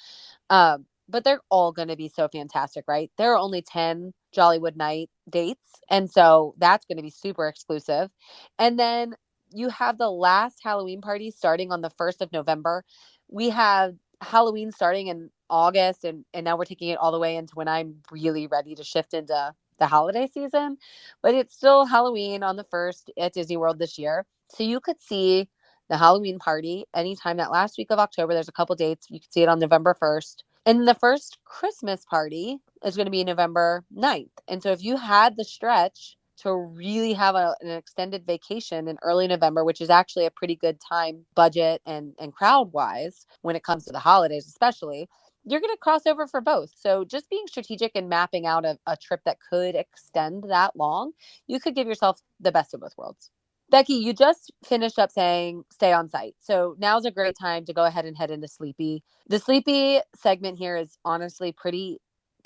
[SPEAKER 1] But they're all going to be so fantastic, right? There are only 10 Jollywood Night dates. And so that's going to be super exclusive. And then you have the last Halloween party starting on the 1st of November. We have Halloween starting in August, and now we're taking it all the way into when I'm really ready to shift into the holiday season. But it's still Halloween on the 1st at Disney World this year. So you could see the Halloween party anytime that last week of October. There's a couple dates. You can see it on November 1st. And the first Christmas party is going to be November 9th. And so if you had the stretch to really have an extended vacation in early November, which is actually a pretty good time budget and crowd wise when it comes to the holidays, especially, you're going to cross over for both. So just being strategic and mapping out a trip that could extend that long, you could give yourself the best of both worlds. Becki, you just finished up saying stay on site. So now's a great time to go ahead and head into Sleepy. The Sleepy segment here is honestly pretty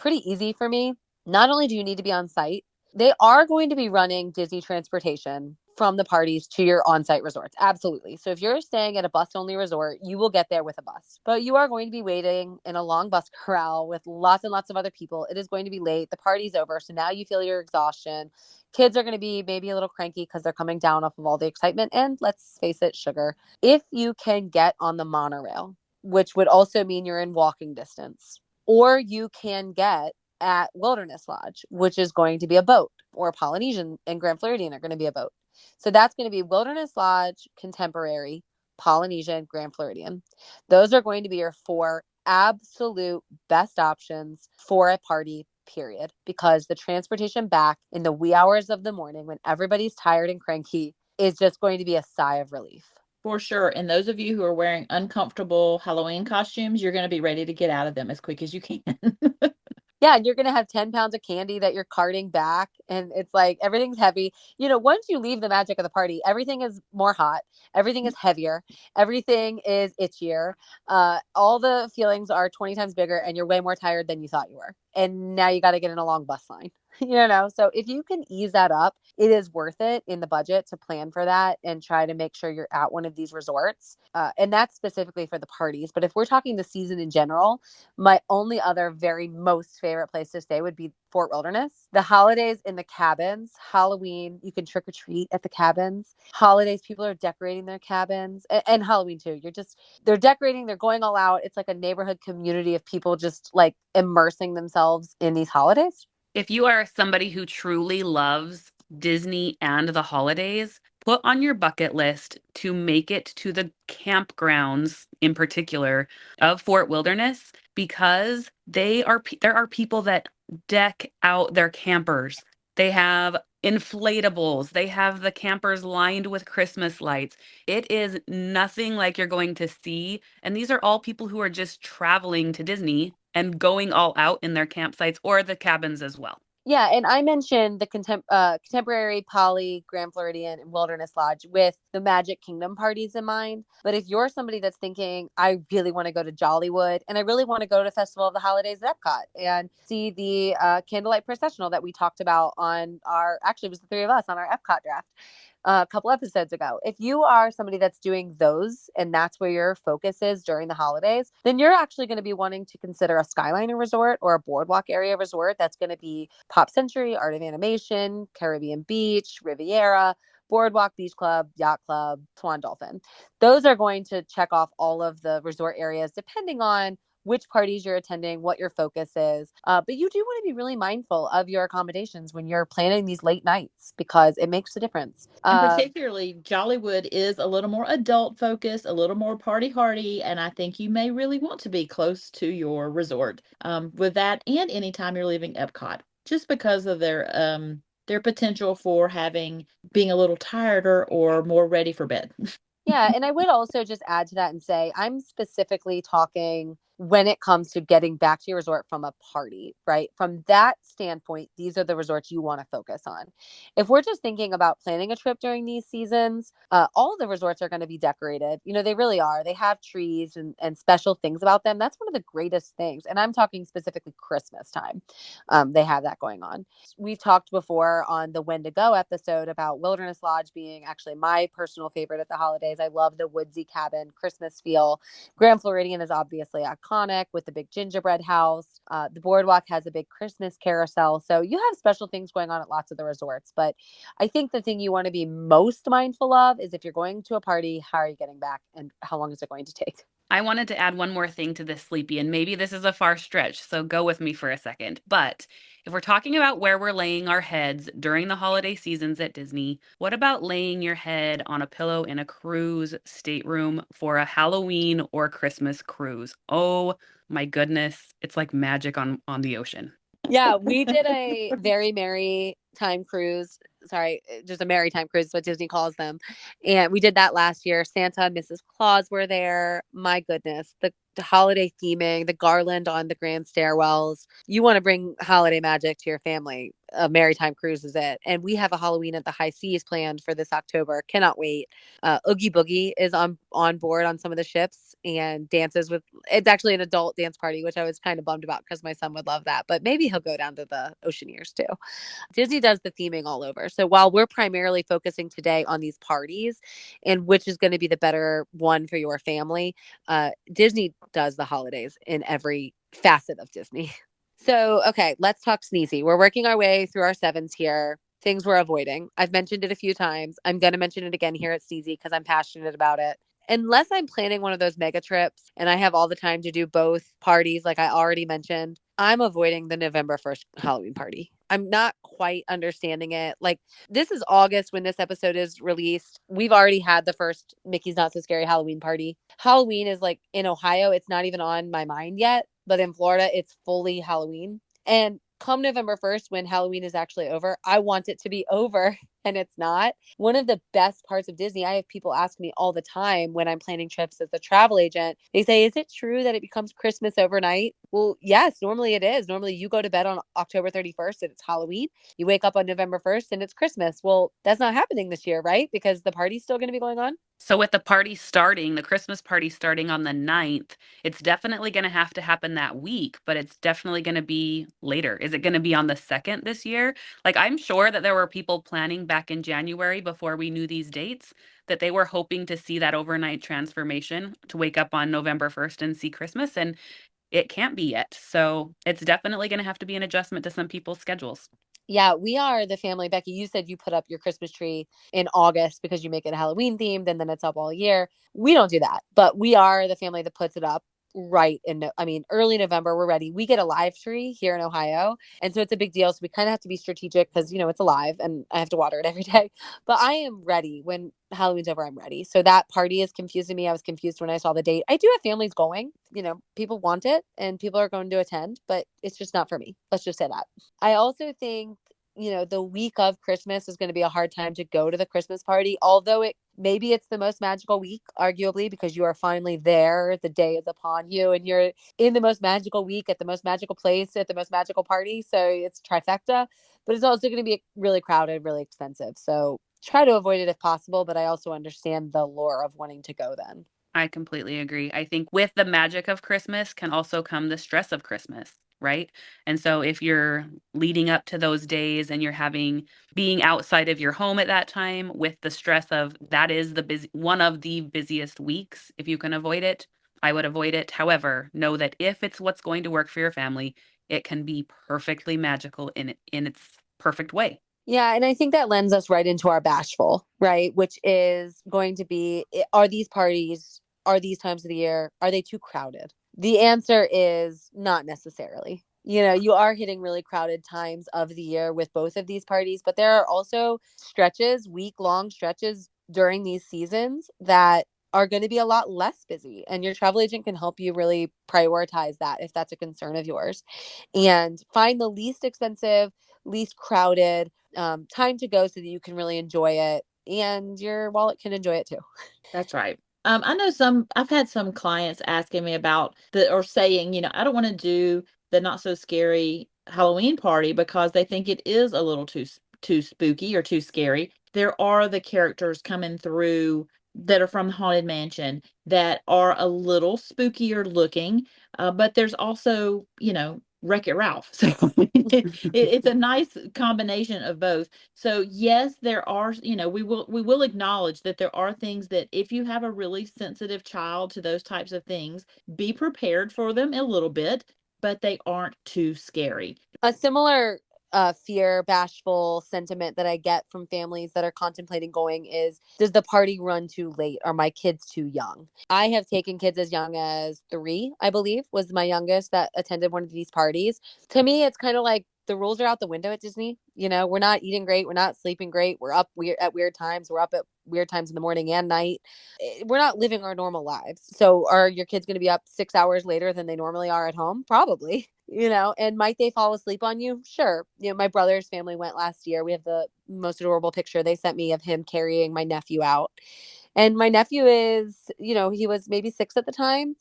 [SPEAKER 1] easy for me. Not only do you need to be on site, they are going to be running Disney transportation from the parties to your on-site resorts. Absolutely. So if you're staying at a bus-only resort, you will get there with a bus. But you are going to be waiting in a long bus corral with lots and lots of other people. It is going to be late. The party's over. So now you feel your exhaustion. Kids are going to be maybe a little cranky because they're coming down off of all the excitement. And let's face it, sugar. If you can get on the monorail, which would also mean you're in walking distance, or you can get at Wilderness Lodge, which is going to be a boat, or Polynesian and Grand Floridian are going to be a boat. So that's going to be Wilderness Lodge, Contemporary, Polynesian, Grand Floridian. Those are going to be your 4 absolute best options for a party, period, because the transportation back in the wee hours of the morning when everybody's tired and cranky is just going to be a sigh of relief.
[SPEAKER 2] For sure. And those of you who are wearing uncomfortable Halloween costumes, you're going to be ready to get out of them as quick as you can.
[SPEAKER 1] Yeah, and you're going to have 10 pounds of candy that you're carting back. And it's like everything's heavy. Once you leave the magic of the party, everything is more hot. Everything is heavier. Everything is itchier. All the feelings are 20 times bigger, and you're way more tired than you thought you were. And now you got to get in a long bus line. So if you can ease that up, it is worth it in the budget to plan for that and try to make sure you're at one of these resorts. And that's specifically for the parties. But if we're talking the season in general, my only other very most favorite place to stay would be Fort Wilderness. The holidays in the cabins, Halloween, you can trick or treat at the cabins. Holidays, people are decorating their cabins, and Halloween too. They're decorating, they're going all out. It's like a neighborhood community of people just like immersing themselves in these holidays.
[SPEAKER 3] If you are somebody who truly loves Disney and the holidays, put on your bucket list to make it to the campgrounds in particular of Fort Wilderness, because there are people that deck out their campers. They have inflatables. They have the campers lined with Christmas lights. It is nothing like you're going to see. And these are all people who are just traveling to Disney and going all out in their campsites or the cabins as well.
[SPEAKER 1] Yeah, and I mentioned the Contemporary, Poly, Grand Floridian, and Wilderness Lodge with the Magic Kingdom parties in mind. But if you're somebody that's thinking, I really want to go to Jollywood and I really want to go to Festival of the Holidays at Epcot and see the candlelight processional that we talked about actually it was the 3 of us on our Epcot draft a couple episodes ago. If you are somebody that's doing those and that's where your focus is during the holidays, then you're actually going to be wanting to consider a Skyliner resort or a boardwalk area resort. That's going to be Pop Century, Art of Animation, Caribbean Beach, Riviera, Boardwalk Beach Club, Yacht Club, Swan Dolphin. Those are going to check off all of the resort areas depending on which parties you're attending, what your focus is. But you do want to be really mindful of your accommodations when you're planning these late nights because it makes a difference.
[SPEAKER 2] And particularly, Jollywood is a little more adult focused, a little more party hardy, and I think you may really want to be close to your resort with that, and anytime you're leaving Epcot, just because of their potential for being a little tireder or more ready for bed.
[SPEAKER 1] Yeah, and I would also just add to that and say I'm specifically talking when it comes to getting back to your resort from a party, right? From that standpoint, these are the resorts you want to focus on. If we're just thinking about planning a trip during these seasons, all of the resorts are going to be decorated. They really are. They have trees and special things about them. That's one of the greatest things. And I'm talking specifically Christmas time. They have that going on. We've talked before on the When to Go episode about Wilderness Lodge being actually my personal favorite at the holidays. I love the woodsy cabin, Christmas feel. Grand Floridian is obviously iconic with the big gingerbread house. The boardwalk has a big Christmas carousel. So you have special things going on at lots of the resorts. But I think the thing you want to be most mindful of is if you're going to a party, how are you getting back and how long is it going to take?
[SPEAKER 3] I wanted to add one more thing to this, Sleepy, and maybe this is a far stretch, so go with me for a second. But if we're talking about where we're laying our heads during the holiday seasons at Disney, what about laying your head on a pillow in a cruise stateroom for a Halloween or Christmas cruise? Oh my goodness, it's like magic on the ocean.
[SPEAKER 1] Yeah, we did a very merry time cruise. Sorry, just a merry time cruise is what Disney calls them. And we did that last year. Santa and Mrs. Claus were there. My goodness, the holiday theming, the garland on the grand stairwells. You want to bring holiday magic to your family. a Maritime Cruise is it. And we have a Halloween at the High Seas planned for this October. Cannot wait. Oogie Boogie is on board on some of the ships and dances with. It's actually an adult dance party, which I was kind of bummed about because my son would love that. But maybe he'll go down to the Oceaneers too. Disney does the theming all over. So while we're primarily focusing today on these parties and which is going to be the better one for your family, Disney does the holidays in every facet of Disney. So, okay, let's talk sneezy. We're working our way through our sevens here. Things we're avoiding. I've mentioned it a few times. I'm going to mention it again here at Sneezy because I'm passionate about it. Unless I'm planning one of those mega trips and I have all the time to do both parties, like I already mentioned, I'm avoiding the November 1st Halloween party. I'm not quite understanding it. Like, this is August when this episode is released. We've already had the first Mickey's Not So Scary Halloween party. Halloween is like in Ohio, it's not even on my mind yet, but in Florida, it's fully Halloween. And come November 1st, when Halloween is actually over, I want it to be over and it's not. One of the best parts of Disney, I have people ask me all the time when I'm planning trips as a travel agent. They say, is it true that it becomes Christmas overnight? Well, yes, normally it is. Normally you go to bed on October 31st and it's Halloween. You wake up on November 1st and it's Christmas. Well, that's not happening this year, right? Because the party's still going to be going on.
[SPEAKER 3] So with the party starting, the Christmas party starting on the 9th, it's definitely going to have to happen that week, but it's definitely going to be later. Is it going to be on the 2nd this year? Like, I'm sure that there were people planning back in January before we knew these dates that they were hoping to see that overnight transformation to wake up on November 1st and see Christmas, and it can't be yet. So it's definitely going to have to be an adjustment to some people's schedules.
[SPEAKER 1] Yeah, we are the family. Becki, you said you put up your Christmas tree in August because you make it Halloween themed and then it's up all year. We don't do that, but we are the family that puts it up right in, early November. We're ready. We get a live tree here in Ohio. And so it's a big deal. So we kind of have to be strategic because, it's alive and I have to water it every day. But I am ready when Halloween's over. I'm ready. So that party is confusing me. I was confused when I saw the date. I do have families going, people want it and people are going to attend, but it's just not for me. Let's just say that. I also think, the week of Christmas is going to be a hard time to go to the Christmas party, although maybe it's the most magical week, arguably, because you are finally there. The day is upon you and you're in the most magical week at the most magical place at the most magical party. So it's trifecta, but it's also going to be really crowded, really expensive. So try to avoid it if possible, but I also understand the lure of wanting to go then.
[SPEAKER 3] I completely agree. I think with the magic of Christmas can also come the stress of Christmas, right? And so if you're leading up to those days and you're being outside of your home at that time with the stress of that is one of the busiest weeks, if you can avoid it, I would avoid it. However, know that if it's what's going to work for your family, it can be perfectly magical in its perfect way.
[SPEAKER 1] Yeah, and I think that lends us right into our bashful, right? Which is going to be, are these parties, are these times of the year, are they too crowded? The answer is not necessarily. You are hitting really crowded times of the year with both of these parties, but there are also week-long stretches during these seasons that are going to be a lot less busy. And your travel agent can help you really prioritize that if that's a concern of yours. And find the least expensive, least crowded time to go so that you can really enjoy it and your wallet can enjoy it too.
[SPEAKER 2] That's right. I know I've had some clients asking me about or saying, I don't want to do the not so scary Halloween party because they think it is a little too spooky or too scary. There are the characters coming through that are from the Haunted Mansion that are a little spookier looking, but there's also, Wreck-It Ralph. So it's a nice combination of both. So yes, there are, we will acknowledge that there are things that if you have a really sensitive child to those types of things, be prepared for them a little bit, but they aren't too scary.
[SPEAKER 1] A similar fear, bashful sentiment that I get from families that are contemplating going is, does the party run too late? Are my kids too young? I have taken kids as young as 3, I believe, was my youngest that attended one of these parties. To me, it's kind of like the rules are out the window at Disney. We're not eating great. We're not sleeping great. We're up at weird times. We're up at weird times in the morning and night. We're not living our normal lives. So are your kids going to be up 6 hours later than they normally are at home? Probably. And might they fall asleep on you? Sure. My brother's family went last year. We have the most adorable picture they sent me of him carrying my nephew out. And my nephew is, he was maybe 6 at the time.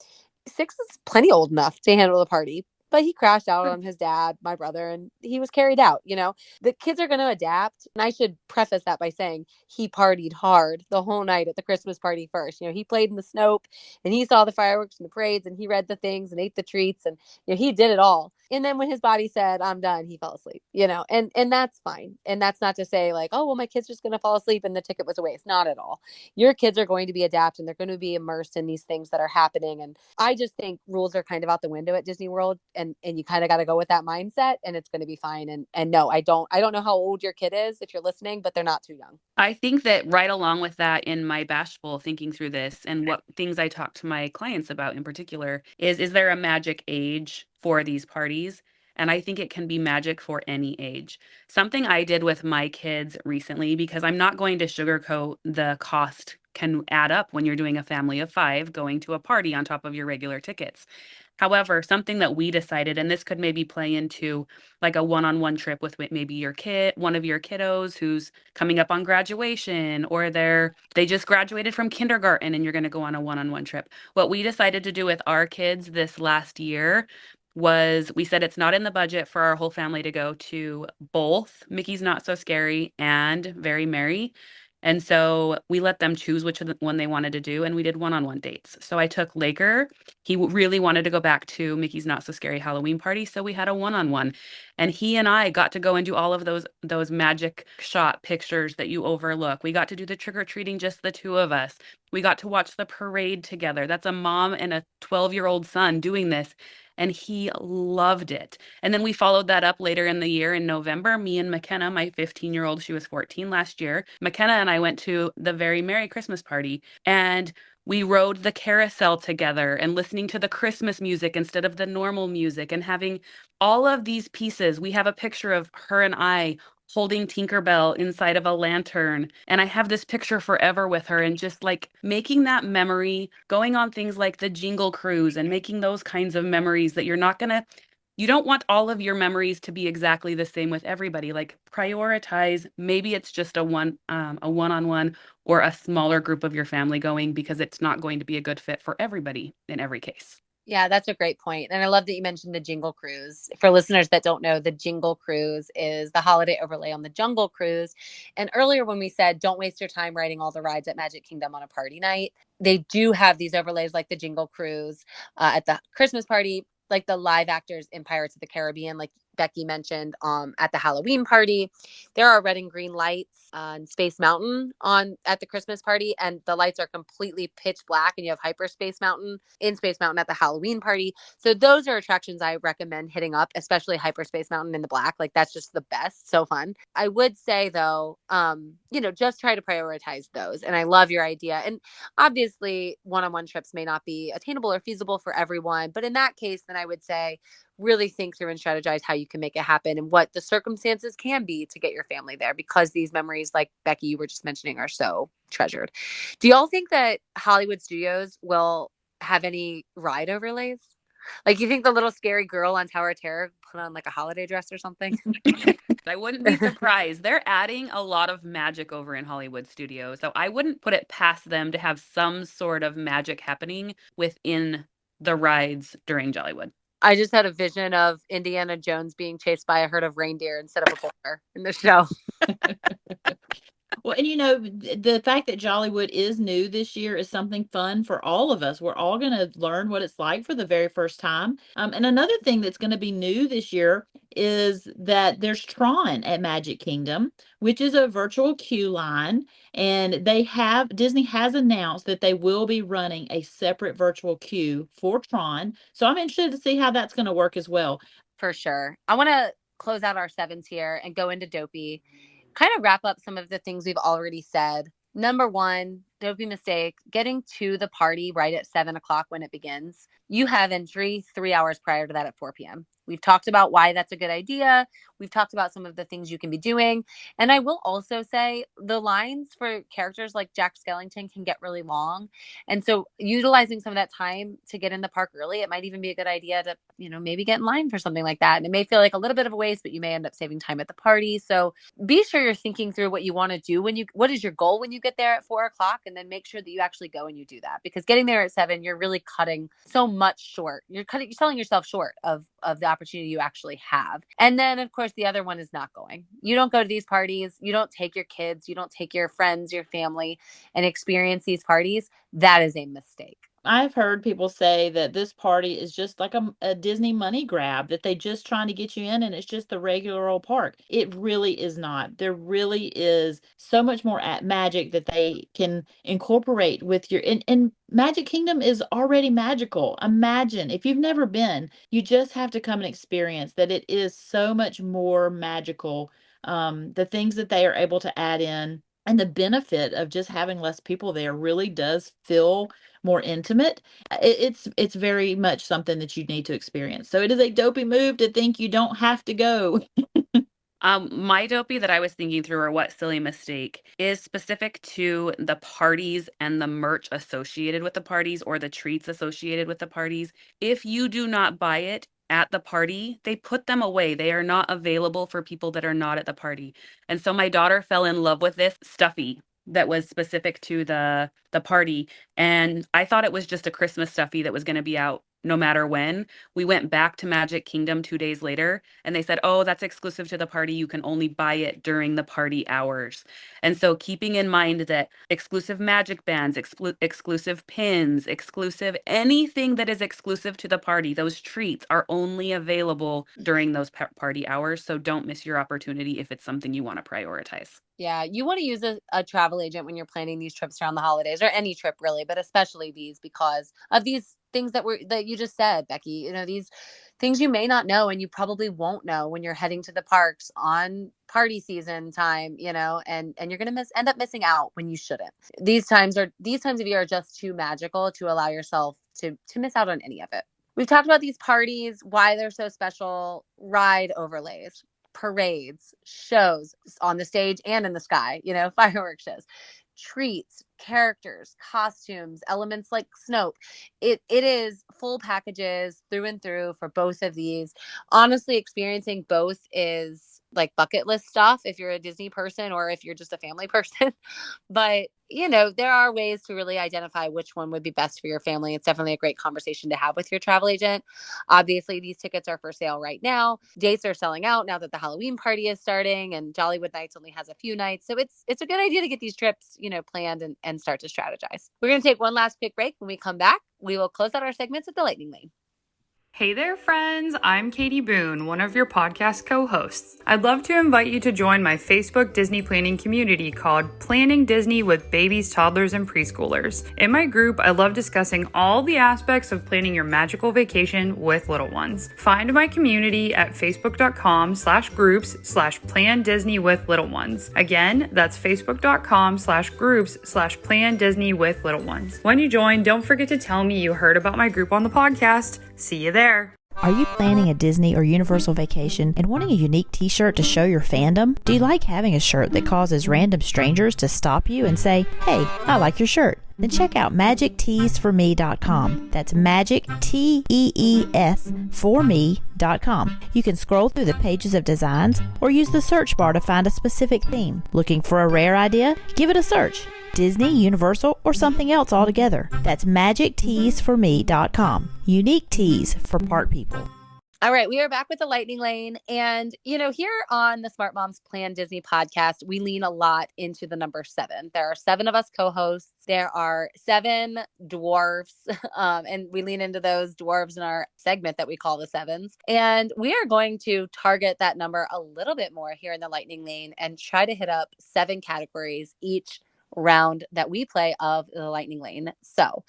[SPEAKER 1] 6 is plenty old enough to handle a party. but he crashed out on his dad, my brother, and he was carried out. The kids are going to adapt. And I should preface that by saying he partied hard the whole night at the Christmas party first. He played in the Snope and he saw the fireworks and the parades and he read the things and ate the treats and he did it all. And then when his body said, I'm done, he fell asleep, and that's fine. And that's not to say like, oh, well, my kid's just going to fall asleep and the ticket was a waste. Not at all. Your kids are going to be adapt and they're going to be immersed in these things that are happening. And I just think rules are kind of out the window at Disney World, and you kind of got to go with that mindset, and it's going to be fine. And no, I don't know how old your kid is if you're listening, but they're not too young.
[SPEAKER 3] I think that right along with that, in my bashful thinking through this and what things I talk to my clients about in particular is there a magic age for these parties? And I think it can be magic for any age. Something I did with my kids recently, because I'm not going to sugarcoat the cost can add up when you're doing a family of 5 going to a party on top of your regular tickets. However, something that we decided, and this could maybe play into like a one-on-one trip with maybe your kid, one of your kiddos who's coming up on graduation, or they just graduated from kindergarten and you're going to go on a one-on-one trip. What we decided to do with our kids this last year was we said it's not in the budget for our whole family to go to both Mickey's Not So Scary and Very Merry. And so we let them choose which one they wanted to do, and we did one-on-one dates. So I took Laker. He really wanted to go back to Mickey's Not So Scary Halloween party, so we had a one-on-one. And he and I got to go and do all of those magic shot pictures that you overlook. We got to do the trick-or-treating, just the two of us. We got to watch the parade together. That's a mom and a 12-year-old son doing this. And he loved it. And then we followed that up later in the year in November. Me and McKenna, my 15-year-old, she was 14 last year. McKenna and I went to the Very Merry Christmas party, and we rode the carousel together and listening to the Christmas music instead of the normal music and having all of these pieces. We have a picture of her and I holding Tinkerbell inside of a lantern. And I have this picture forever with her, and just like making that memory, going on things like the Jingle Cruise and making those kinds of memories that you don't want all of your memories to be exactly the same with everybody. Like prioritize, maybe it's just a one-on-one or a smaller group of your family going, because it's not going to be a good fit for everybody in every case.
[SPEAKER 1] Yeah, that's a great point. And I love that you mentioned the Jingle Cruise. For listeners that don't know, the Jingle Cruise is the holiday overlay on the Jungle Cruise. And earlier when we said, don't waste your time riding all the rides at Magic Kingdom on a party night, they do have these overlays like the Jingle Cruise at the Christmas party, like the live actors in Pirates of the Caribbean, like Becki mentioned at the Halloween party. There are red and green lights on Space Mountain at the Christmas party, and the lights are completely pitch black, and you have Hyperspace Mountain in Space Mountain at the Halloween party. So those are attractions I recommend hitting up, especially Hyperspace Mountain in the black. Like that's just the best. So fun. I would say though, just try to prioritize those. And I love your idea. And obviously one-on-one trips may not be attainable or feasible for everyone, but in that case, then I would say really think through and strategize how you can make it happen and what the circumstances can be to get your family there, because these memories, like Becki, you were just mentioning, are so treasured. Do y'all think that Hollywood Studios will have any ride overlays? Like, you think the little scary girl on Tower of Terror put on like a holiday dress or something?
[SPEAKER 3] I wouldn't be surprised. They're adding a lot of magic over in Hollywood Studios. So I wouldn't put it past them to have some sort of magic happening within the rides during Jollywood.
[SPEAKER 1] I just had a vision of Indiana Jones being chased by a herd of reindeer instead of a bear in the show.
[SPEAKER 2] Well, and the fact that Jollywood is new this year is something fun for all of us. We're all going to learn what it's like for the very first time. And another thing that's going to be new this year is that there's Tron at Magic Kingdom, which is a virtual queue line. And Disney has announced that they will be running a separate virtual queue for Tron. So I'm interested to see how that's going to work as well.
[SPEAKER 1] For sure. I want to close out our sevens here and go into Dopey. Kind of wrap up some of the things we've already said. Number one, Dopey mistake, getting to the party right at 7:00 when it begins. You have entry 3 hours prior to that at 4 p.m. We've talked about why that's a good idea. We've talked about some of the things you can be doing. And I will also say the lines for characters like Jack Skellington can get really long. And so utilizing some of that time to get in the park early, it might even be a good idea to, maybe get in line for something like that. And it may feel like a little bit of a waste, but you may end up saving time at the party. So be sure you're thinking through what you want to do what is your goal when you get there at 4:00, and then make sure that you actually go and you do that, because getting there at 7, you're really cutting so much short. You're selling yourself short of the opportunity you actually have. And then of course the other one is not going. You don't go to these parties. You don't take your kids. You don't take your friends, your family, and experience these parties. That is a mistake.
[SPEAKER 2] I've heard people say that this party is just like a Disney money grab, that they just trying to get you in and it's just the regular old park. It really is not. There really is so much more at magic that they can incorporate with your, and Magic Kingdom is already magical. Imagine if you've never been, you just have to come and experience that it is so much more magical. The things that they are able to add in, and the benefit of just having less people there really does feel more intimate. It's very much something that you need to experience. So it is a dopey move to think you don't have to go.
[SPEAKER 3] My dopey that I was thinking through, or what silly mistake, is specific to the parties and the merch associated with the parties, or the treats associated with the parties. If you do not buy it at the party, they put them away. They are not available for people that are not at the party. And so my daughter fell in love with this stuffy that was specific to the party, and I thought it was just a Christmas stuffy that was going to be out no matter when. We went back to Magic Kingdom 2 days later and they said, "Oh, that's exclusive to the party. You can only buy it during the party hours." And so keeping in mind that exclusive magic bands, exclusive pins, exclusive anything that is exclusive to the party, those treats are only available during those party hours. So don't miss your opportunity if it's something you want to prioritize.
[SPEAKER 1] Yeah, you want to use a travel agent when you're planning these trips around the holidays, or any trip really, but especially these, because of these things that you just said, Becki. You know, these things you may not know, and you probably won't know when you're heading to the parks on party season time, you know, and you're going to end up missing out when you shouldn't. These times of year are just too magical to allow yourself to miss out on any of it. We've talked about these parties, why they're so special, ride overlays, parades, shows on the stage and in the sky, you know, fireworks shows, treats, characters, costumes, elements like Snoke. It is full packages through and through for both of these. Honestly, experiencing both is like bucket list stuff if you're a Disney person or if you're just a family person. But, you know, there are ways to really identify which one would be best for your family. It's definitely a great conversation to have with your travel agent. Obviously, these tickets are for sale right now. Dates are selling out now that the Halloween party is starting, and Jollywood Nights only has a few nights. So it's a good idea to get these trips, you know, planned and start to strategize. We're going to take one last quick break. When we come back, we will close out our segments at the Lightning Lane.
[SPEAKER 5] Hey there, friends. I'm Katie Boone, one of your podcast co-hosts. I'd love to invite you to join my Facebook Disney planning community called Planning Disney with Babies, Toddlers, and Preschoolers. In my group, I love discussing all the aspects of planning your magical vacation with little ones. Find my community at facebook.com/groups/Plan Disney with Little Ones. Again, that's facebook.com/groups/Plan Disney with Little Ones. When you join, don't forget to tell me you heard about my group on the podcast. See you there.
[SPEAKER 6] Are you planning a Disney or Universal vacation and wanting a unique t-shirt to show your fandom? Do you like having a shirt that causes random strangers to stop you and say, "Hey, I like your shirt"? Then check out magicteesforme.com. That's magic, T-E-E-S, for me.com. You can scroll through the pages of designs or use the search bar to find a specific theme. Looking for a rare idea? Give it a search. Disney, Universal, or something else altogether. That's magicteesforme.com. Unique tees for park people.
[SPEAKER 1] All right, we are back with the Lightning Lane. And, you know, here on the Smart Moms Plan Disney podcast, we lean a lot into the number 7. There are 7 of us co-hosts. There are 7 dwarves, and we lean into those dwarves in our segment that we call the Sevens. And we are going to target that number a little bit more here in the Lightning Lane and try to hit up 7 categories each round that we play of the Lightning Lane. So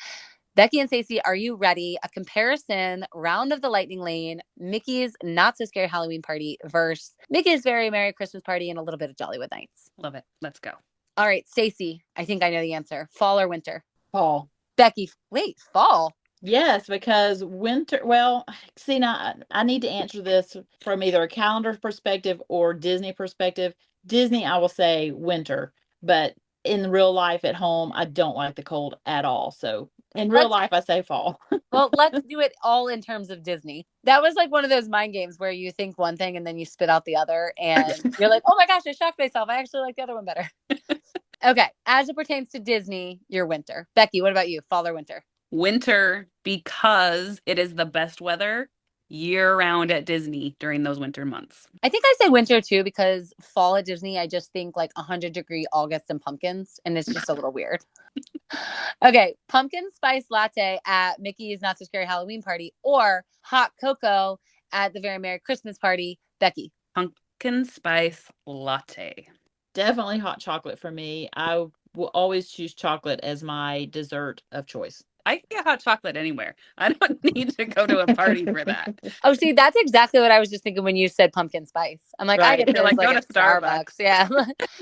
[SPEAKER 1] Becki and Stacy, are you ready? A comparison round of the Lightning Lane, Mickey's Not So Scary Halloween Party versus Mickey's Very Merry Christmas Party and a little bit of Jollywood Nights.
[SPEAKER 3] Love it. Let's go.
[SPEAKER 1] All right, Stacy, I think I know the answer. Fall or winter?
[SPEAKER 2] Fall.
[SPEAKER 1] Becki, wait, fall?
[SPEAKER 2] Yes, because winter, well, see, now I need to answer this from either a calendar perspective or Disney perspective. Disney, I will say winter, but in real life at home, I don't like the cold at all. So in real life, I say fall.
[SPEAKER 1] Well, let's do it all in terms of Disney. That was like one of those mind games where you think one thing and then you spit out the other. And you're like, oh my gosh, I shocked myself. I actually like the other one better. Okay. As it pertains to Disney, you're winter. Becki, what about you? Fall or winter?
[SPEAKER 3] Winter, because it is the best weather year round at Disney during those winter months.
[SPEAKER 1] I think I say winter too because fall at Disney, I just think like 100-degree August and pumpkins, and it's just a little weird. Okay, pumpkin spice latte at Mickey's Not So Scary Halloween Party or hot cocoa at the Very Merry Christmas Party. Becki.
[SPEAKER 3] Pumpkin spice latte.
[SPEAKER 2] Definitely hot chocolate for me. I will always choose chocolate as my dessert of choice.
[SPEAKER 3] I can get hot chocolate anywhere. I don't need to go to a party for that.
[SPEAKER 1] Oh, see, that's exactly what I was just thinking when you said pumpkin spice. I'm like, I
[SPEAKER 3] Right.
[SPEAKER 1] get
[SPEAKER 3] You're
[SPEAKER 1] this
[SPEAKER 3] like,
[SPEAKER 1] like
[SPEAKER 3] go to
[SPEAKER 1] at Starbucks. Yeah.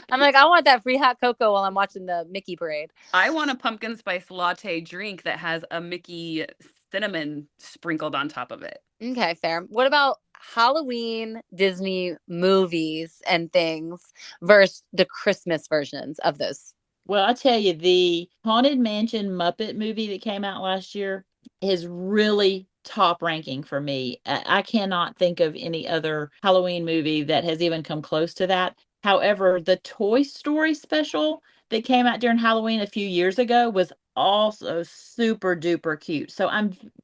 [SPEAKER 1] I'm like, I want that free hot cocoa while I'm watching the Mickey parade.
[SPEAKER 3] I want a pumpkin spice latte drink that has a Mickey cinnamon sprinkled on top of it.
[SPEAKER 1] Okay, fair. What about Halloween Disney movies and things versus the Christmas versions of those?
[SPEAKER 2] Well, I tell you, the Haunted Mansion Muppet movie that came out last year is really top ranking for me. I cannot think of any other Halloween movie that has even come close to that. However, the Toy Story special that came out during Halloween a few years ago was also super duper cute. So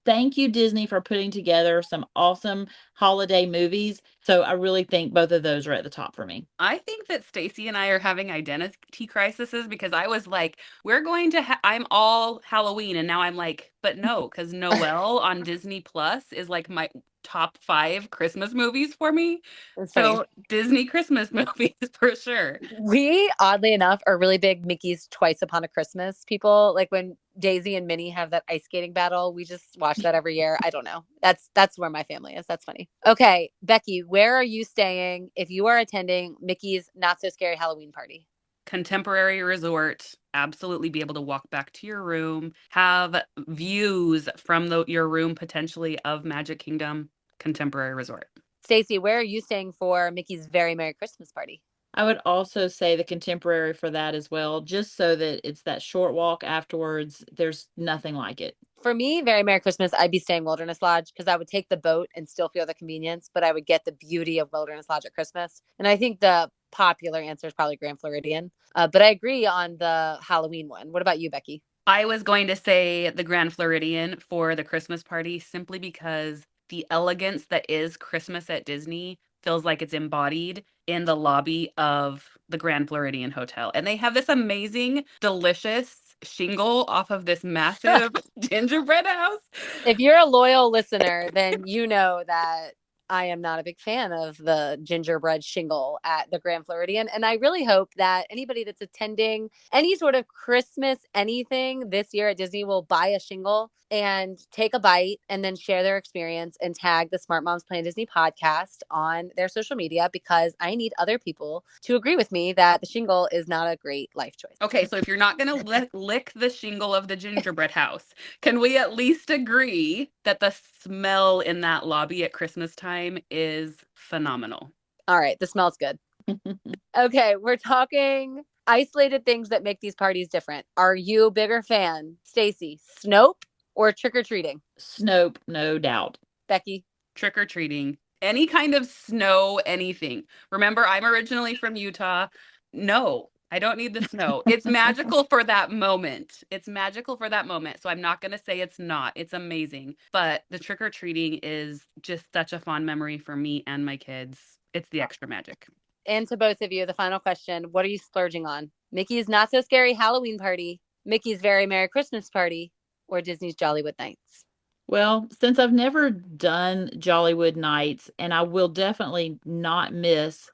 [SPEAKER 2] thank you Disney for putting together some awesome holiday movies. So I really think both of those are at the top for me.
[SPEAKER 3] I think that Stacy and I are having identity crises because I was like, we're going to, I'm all Halloween. And now I'm like, but no, because Noelle on Disney Plus is like my top 5 Christmas movies for me.
[SPEAKER 1] It's funny.
[SPEAKER 3] So Disney Christmas movies for sure.
[SPEAKER 1] We, oddly enough, are really big Mickey's Twice Upon a Christmas people. Like when Daisy and Minnie have that ice skating battle, we just watch that every year. I don't know. That's where my family is. That's funny. Okay, Becki, where are you staying if you are attending Mickey's Not So Scary Halloween Party?
[SPEAKER 3] Contemporary resort, absolutely be able to walk back to your room, have views from your room potentially of Magic Kingdom. Contemporary resort.
[SPEAKER 1] Stacy, where are you staying for Mickey's Very Merry Christmas Party?
[SPEAKER 2] I would also say the Contemporary for that as well, just so that it's that short walk afterwards. There's nothing like it.
[SPEAKER 1] For me, Very Merry Christmas, I'd be staying Wilderness Lodge because I would take the boat and still feel the convenience, but I would get the beauty of Wilderness Lodge at Christmas. And I think the popular answer is probably Grand Floridian. But I agree on the Halloween one. What about you, Becki?
[SPEAKER 3] I was going to say the Grand Floridian for the Christmas party simply because the elegance that is Christmas at Disney feels like it's embodied in the lobby of the Grand Floridian Hotel. And they have this amazing, delicious shingle off of this massive gingerbread house.
[SPEAKER 1] If you're a loyal listener, then you know that I am not a big fan of the gingerbread shingle at the Grand Floridian. And I really hope that anybody that's attending any sort of Christmas anything this year at Disney will buy a shingle and take a bite and then share their experience and tag the Smart Moms Plan Disney podcast on their social media because I need other people to agree with me that the shingle is not a great life choice.
[SPEAKER 3] Okay, so if you're not going to lick the shingle of the gingerbread house, can we at least agree that the smell in that lobby at Christmas time is phenomenal?
[SPEAKER 1] All right, the smells good. Okay, we're talking isolated things that make these parties different. Are you a bigger fan, Stacy, Snope or trick-or-treating?
[SPEAKER 2] Snope, no doubt.
[SPEAKER 1] Becki?
[SPEAKER 3] Trick-or-treating. Any kind of snow, anything. Remember, I'm originally from Utah. No, I don't need the snow. It's magical for that moment. It's magical for that moment. So I'm not going to say it's not. It's amazing. But the trick-or-treating is just such a fond memory for me and my kids. It's the extra magic.
[SPEAKER 1] And to both of you, the final question, what are you splurging on? Mickey's Not So Scary Halloween Party, Mickey's Very Merry Christmas Party, or Disney's Jollywood Nights?
[SPEAKER 2] Well, since I've never done Jollywood Nights, and I will definitely not miss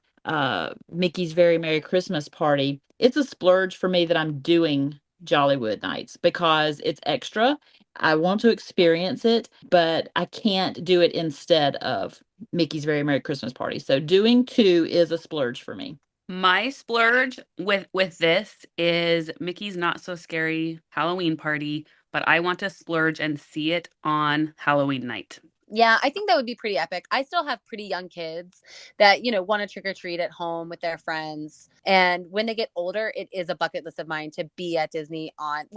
[SPEAKER 2] Mickey's Very Merry Christmas Party, it's a splurge for me that I'm doing Jollywood Nights because it's extra. I want to experience it, but I can't do it instead of Mickey's Very Merry Christmas Party. So doing two is a splurge for me.
[SPEAKER 3] My splurge with this is Mickey's Not So Scary Halloween Party, but I want to splurge and see it on Halloween night.
[SPEAKER 1] Yeah, I think that would be pretty epic. I still have pretty young kids that, want to trick or treat at home with their friends. And when they get older, it is a bucket list of mine to be at Disney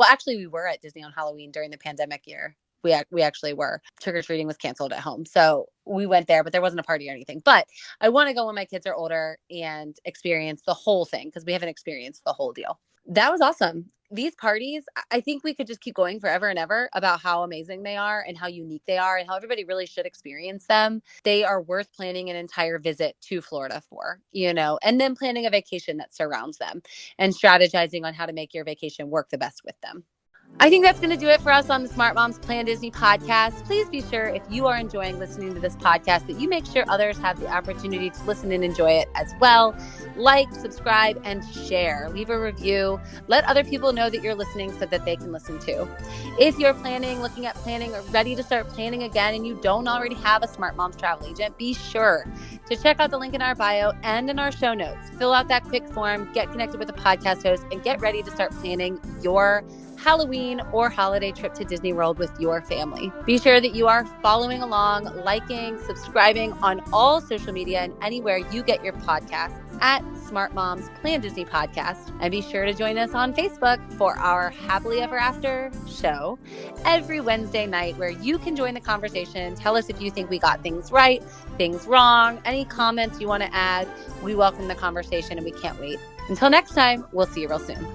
[SPEAKER 1] actually, we were at Disney on Halloween during the pandemic year. We actually were. Trick or treating was canceled at home. So we went there, but there wasn't a party or anything. But I want to go when my kids are older and experience the whole thing because we haven't experienced the whole deal. That was awesome. These parties, I think we could just keep going forever and ever about how amazing they are and how unique they are and how everybody really should experience them. They are worth planning an entire visit to Florida for, and then planning a vacation that surrounds them and strategizing on how to make your vacation work the best with them. I think that's going to do it for us on the Smart Moms Plan Disney podcast. Please be sure, if you are enjoying listening to this podcast, that you make sure others have the opportunity to listen and enjoy it as well. Like, subscribe, and share. Leave a review. Let other people know that you're listening so that they can listen too. If you're looking at planning, or ready to start planning again, and you don't already have a Smart Moms travel agent, be sure to check out the link in our bio and in our show notes. Fill out that quick form, get connected with a podcast host, and get ready to start planning your Halloween or holiday trip to Disney World with your family. Be sure that you are following along, liking, subscribing on all social media and anywhere you get your podcasts at Smart Moms Plan Disney Podcast. And be sure to join us on Facebook for our Happily Ever After show every Wednesday night, where you can join the conversation. Tell us if you think we got things right, things wrong, any comments you want to add. We welcome the conversation and we can't wait. Until next time, we'll see you real soon.